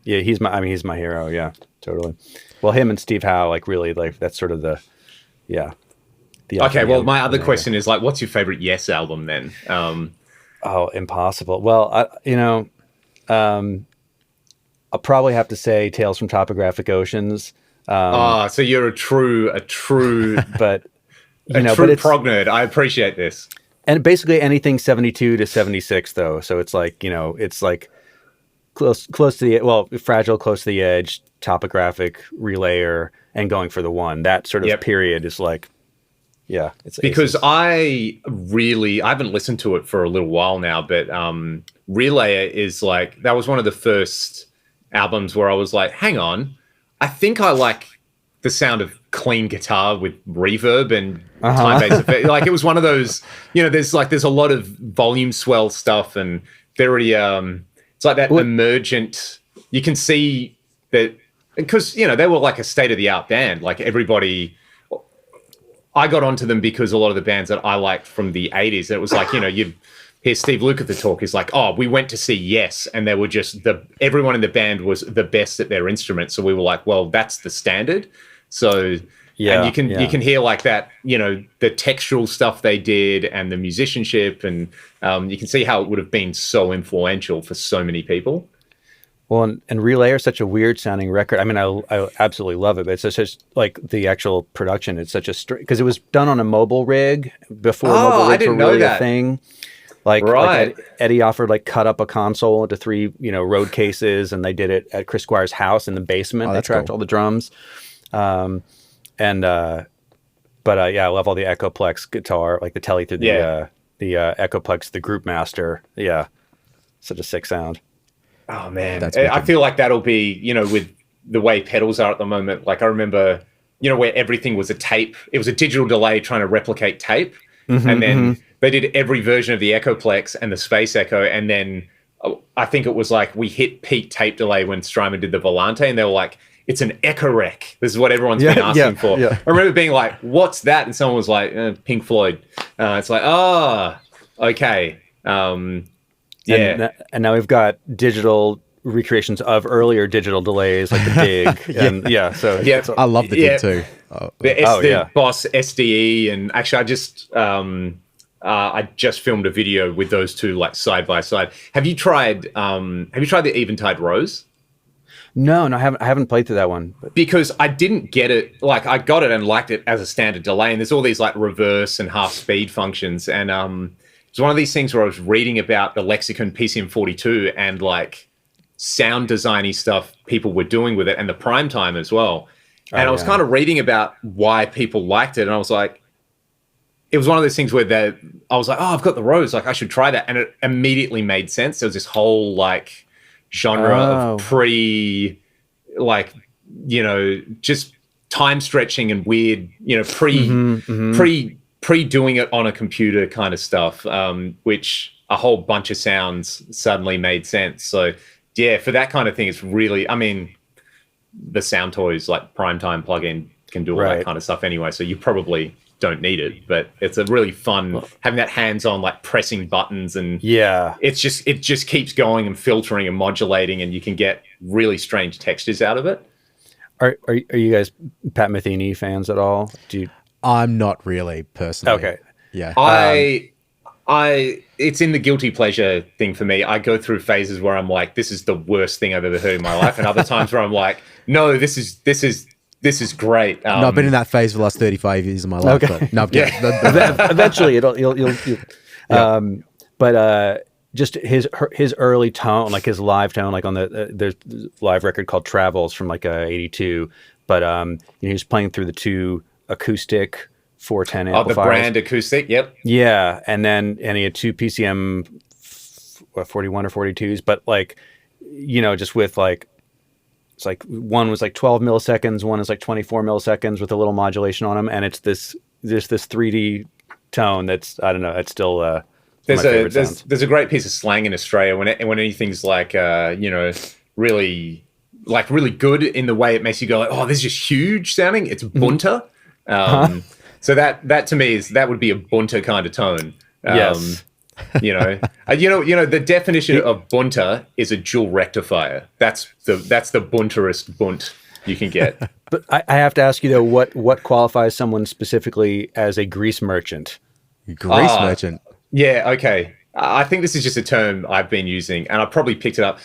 he's my hero. Yeah, totally. Well, him and Steve Howe, like, really, like, that's sort of the okay, well, my other question is, like, what's your favorite Yes album then? Impossible. Well, I'll probably have to say Tales from Topographic Oceans. So you're a true, but true prog nerd. I appreciate this. And basically anything 72 to 76, though. So it's like, you know, it's like close to the, Fragile, Close to the Edge, Topographic, Relayer, and Going for the One. That sort of period is like, yeah. It's because I haven't listened to it for a little while now, but Relayer is like, that was one of the first albums where I was like, hang on, I think I like the sound of clean guitar with reverb and time bass effect. Like, it was one of those, you know, there's a lot of volume swell stuff, and very it's like that emergent, you can see that, because, you know, they were like a state of the art band. Like, everybody, I got onto them because a lot of the bands that I liked from the 80s, it was like, you know, you hear Steve Lukather talk, he's like, we went to see Yes, and they were just everyone in the band was the best at their instrument. So we were like, well, that's the standard. So and you can hear like that, you know, the textural stuff they did and the musicianship, and you can see how it would have been so influential for so many people. Well, and Relayer is such a weird sounding record. I mean, I absolutely love it, but it's just like the actual production. It's such a because it was done on a mobile rig before mobile rigs were really a thing. Like Eddie offered, like, cut up a console into 3, you know, road cases, and they did it at Chris Squire's house in the basement. They tracked all the drums. I love all the Echoplex guitar, like the telly through the Echoplex, the Group Master. Yeah, such a sick sound. Oh man, I feel like that'll be, you know, with the way pedals are at the moment. Like, I remember, you know, where everything was a tape. It was a digital delay trying to replicate tape, and then they did every version of the Echoplex and the Space Echo, and then I think it was like we hit peak tape delay when Strymon did the Volante, and they were like, it's an Echo Rec. This is what everyone's been asking for. Yeah. I remember being like, what's that? And someone was like, Pink Floyd. It's like, okay. And now we've got digital recreations of earlier digital delays, like the Dig. I love the Dig too. The Boss SDE, and actually I just filmed a video with those two, like, side by side. Have you tried the Eventide Rose? No, I haven't played through that one. Because I didn't get it. Like, I got it and liked it as a standard delay, and there's all these like reverse and half speed functions, and it's one of these things where I was reading about the Lexicon PCM42 and like sound designy stuff people were doing with it, and the Primetime as well. And I was kind of reading about why people liked it, and I was like, it was one of those things where I was like, I've got the Rose, like, I should try that, and it immediately made sense. There was this whole like genre of like, you know, just time stretching and weird, you know, pre doing it on a computer kind of stuff, which a whole bunch of sounds suddenly made sense. So yeah, for that kind of thing, it's really, I mean, the Sound Toys like Primetime plugin can do all that kind of stuff anyway, so you probably don't need it, but it's a really fun having that hands-on, like pressing buttons, and it just keeps going and filtering and modulating, and you can get really strange textures out of it. Are you guys Pat Metheny fans at all? I'm not really personally. Okay. Yeah. It's in the guilty pleasure thing for me. I go through phases where I'm like, this is the worst thing I've ever heard in my life, and other times where I'm like, no, this is great. No, I've been in that phase for the last 35 years of my life. Okay. But no, I'm kidding. Eventually, you'll just his early tone, like his live tone, like on there's a live record called Travels from like '82, but he was playing through the two acoustic 410 amplifiers. The brand acoustic, yep. Yeah, and he had two PCM 41 or 42s, but like, just with like, it's like one was like 12 milliseconds, one is like 24 milliseconds with a little modulation on them, and it's this 3D tone that's, I don't know, it's still there's a great piece of slang in Australia when anything's like really good in the way it makes you go like, oh, this is just huge sounding. It's bunter. So that to me that would be a bunter kind of tone. Yes. The definition of bunter is a dual rectifier. That's the bunterest bunt you can get. But I have to ask you though, what qualifies someone specifically as a grease merchant? Grease merchant. Yeah. Okay. I think this is just a term I've been using, and I probably picked it up.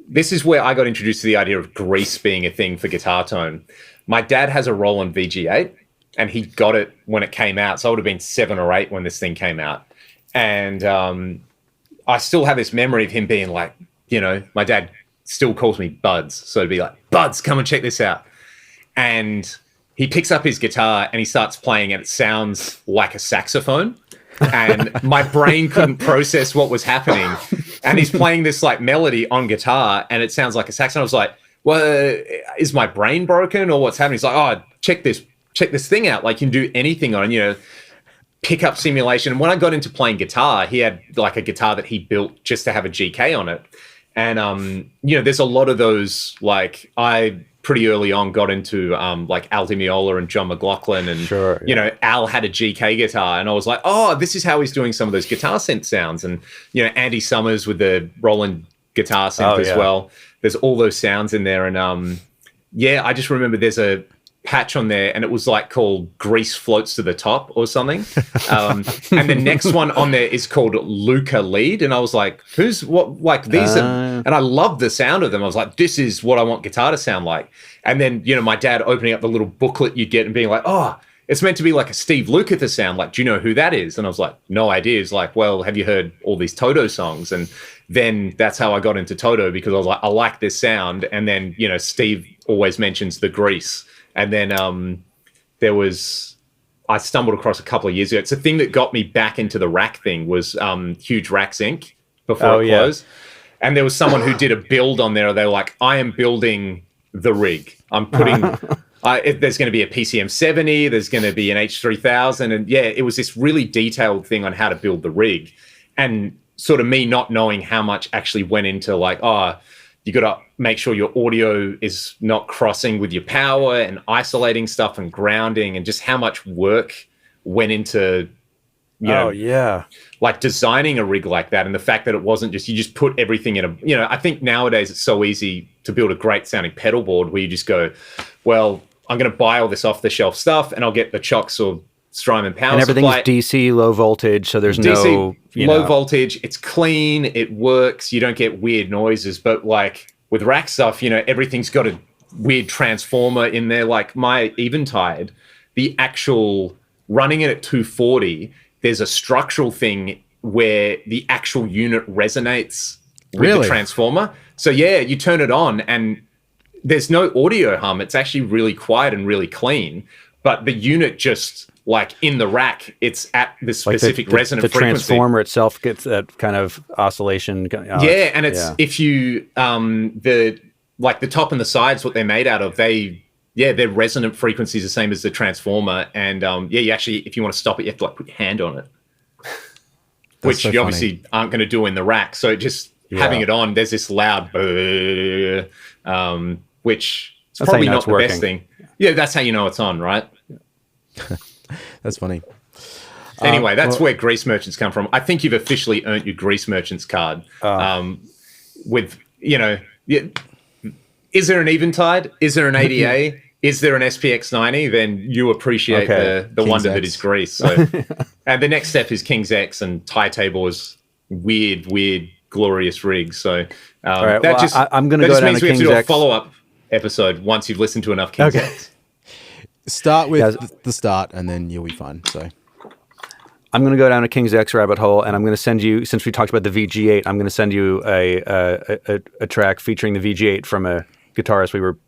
This is where I got introduced to the idea of grease being a thing for guitar tone. My dad has a Roland VG8, and he got it when it came out. So I would have been 7 or 8 when this thing came out. And I still have this memory of him being like, my dad still calls me Buds. So it'd be like, Buds, come and check this out. And he picks up his guitar and he starts playing, and it sounds like a saxophone. And my brain couldn't process what was happening. And he's playing this like melody on guitar, and it sounds like a saxophone. I was like, well, is my brain broken or what's happening? He's like, oh, check this thing out. Like, you can do anything on it, pickup simulation. And when I got into playing guitar, he had like a guitar that he built just to have a GK on it. And, there's a lot of those, like I pretty early on got into like Al Di Meola and John McLaughlin, and sure, yeah. Al had a GK guitar, and I was like, oh, this is how he's doing some of those guitar synth sounds. And Andy Summers with the Roland guitar synth as well. There's all those sounds in there, and I just remember there's a patch on there, and it was like called Grease Floats to the Top or something. And the next one on there is called Luca Lead, and I was like, who's what? Like these, and I love the sound of them. I was like, this is what I want guitar to sound like. And then my dad opening up the little booklet you get and being like, oh, it's meant to be like a Steve Lukather sound. Like, do you know who that is? And I was like, no idea. He's like, well, have you heard all these Toto songs? And then that's how I got into Toto, because I was like, I like this sound. And then, Steve always mentions the Grease. And then I stumbled across a couple of years ago. It's a thing that got me back into the rack thing was Huge Racks Inc. before it closed. And there was someone who did a build on there. They were like, I am building the rig. I'm putting, there's going to be a PCM 70, there's going to be an H3000. And it was this really detailed thing on how to build the rig. And sort of me not knowing how much actually went into like, you got to make sure your audio is not crossing with your power and isolating stuff and grounding, and just how much work went into, like designing a rig like that. And the fact that it wasn't just, you just put everything in I think nowadays it's so easy to build a great sounding pedal board where you just go, well, I'm going to buy all this off the shelf stuff and I'll get the Chocs or Strymon power and everything's supply. DC, low voltage, so there's no low voltage. It's clean, it works, you don't get weird noises. But like with rack stuff, everything's got a weird transformer in there. Like my Eventide, the actual running it at 240, there's a structural thing where the actual unit resonates with the transformer. So you turn it on and there's no audio hum. It's actually really quiet and really clean. But the unit just, like in the rack, it's at the specific resonant frequency. The transformer itself gets that kind of oscillation. And it's if you the top and the sides, what they're made out of, their resonant frequency is the same as the transformer. And you actually, if you want to stop it, you have to like put your hand on it, which you obviously aren't going to do in the rack. So just having it on, there's this loud, which is probably not the best thing. Yeah, that's how you know it's on, right? That's funny. Anyway, that's where Grease Merchants come from. I think you've officially earned your Grease Merchants card. With, is there an Eventide? Is there an ADA? Is there an SPX 90? Then you appreciate the wonder that is Grease. So, and the next step is King's X and Ty Tabor's weird, glorious rigs. So I'm going to go down to King's X. That just means we have to do a follow-up episode once you've listened to enough King's X. Start with the start, and then you'll be fine. So, I'm going to go down a King's X rabbit hole, and I'm going to send you, since we talked about the VG8, I'm going to send you a track featuring the VG8 from a guitarist we were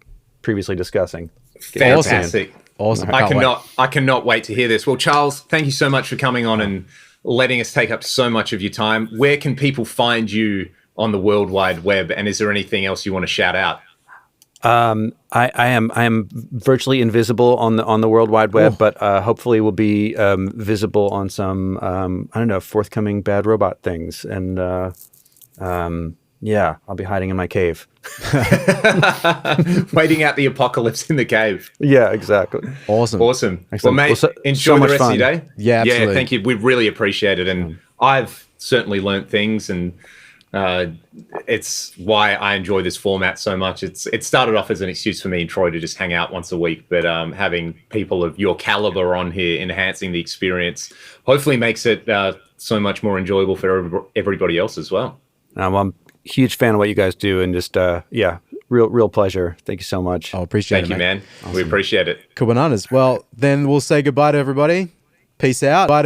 previously discussing. Fantastic. Awesome. I cannot wait to hear this. Well, Charles, thank you so much for coming on and letting us take up so much of your time. Where can people find you on the World Wide Web? And is there anything else you want to shout out? I am virtually invisible on the World Wide Web, but hopefully will be visible on some I don't know, forthcoming Bad Robot things. And yeah, I'll be hiding in my cave. Waiting out the apocalypse in the cave. Yeah, exactly. Awesome. Excellent. Well, mate, enjoy the rest of your day. Yeah, absolutely. Yeah, thank you. We really appreciate it. And I've certainly learnt things, and it's why I enjoy this format so much. It started off as an excuse for me and Troy to just hang out once a week, but having people of your caliber on here enhancing the experience hopefully makes it so much more enjoyable for everybody else as well. I'm a huge fan of what you guys do, and just real pleasure. Thank you so much. I appreciate Thank it, you, man. Awesome. We appreciate it. Cool bananas. Well, then we'll say goodbye to everybody. Peace out. Bye.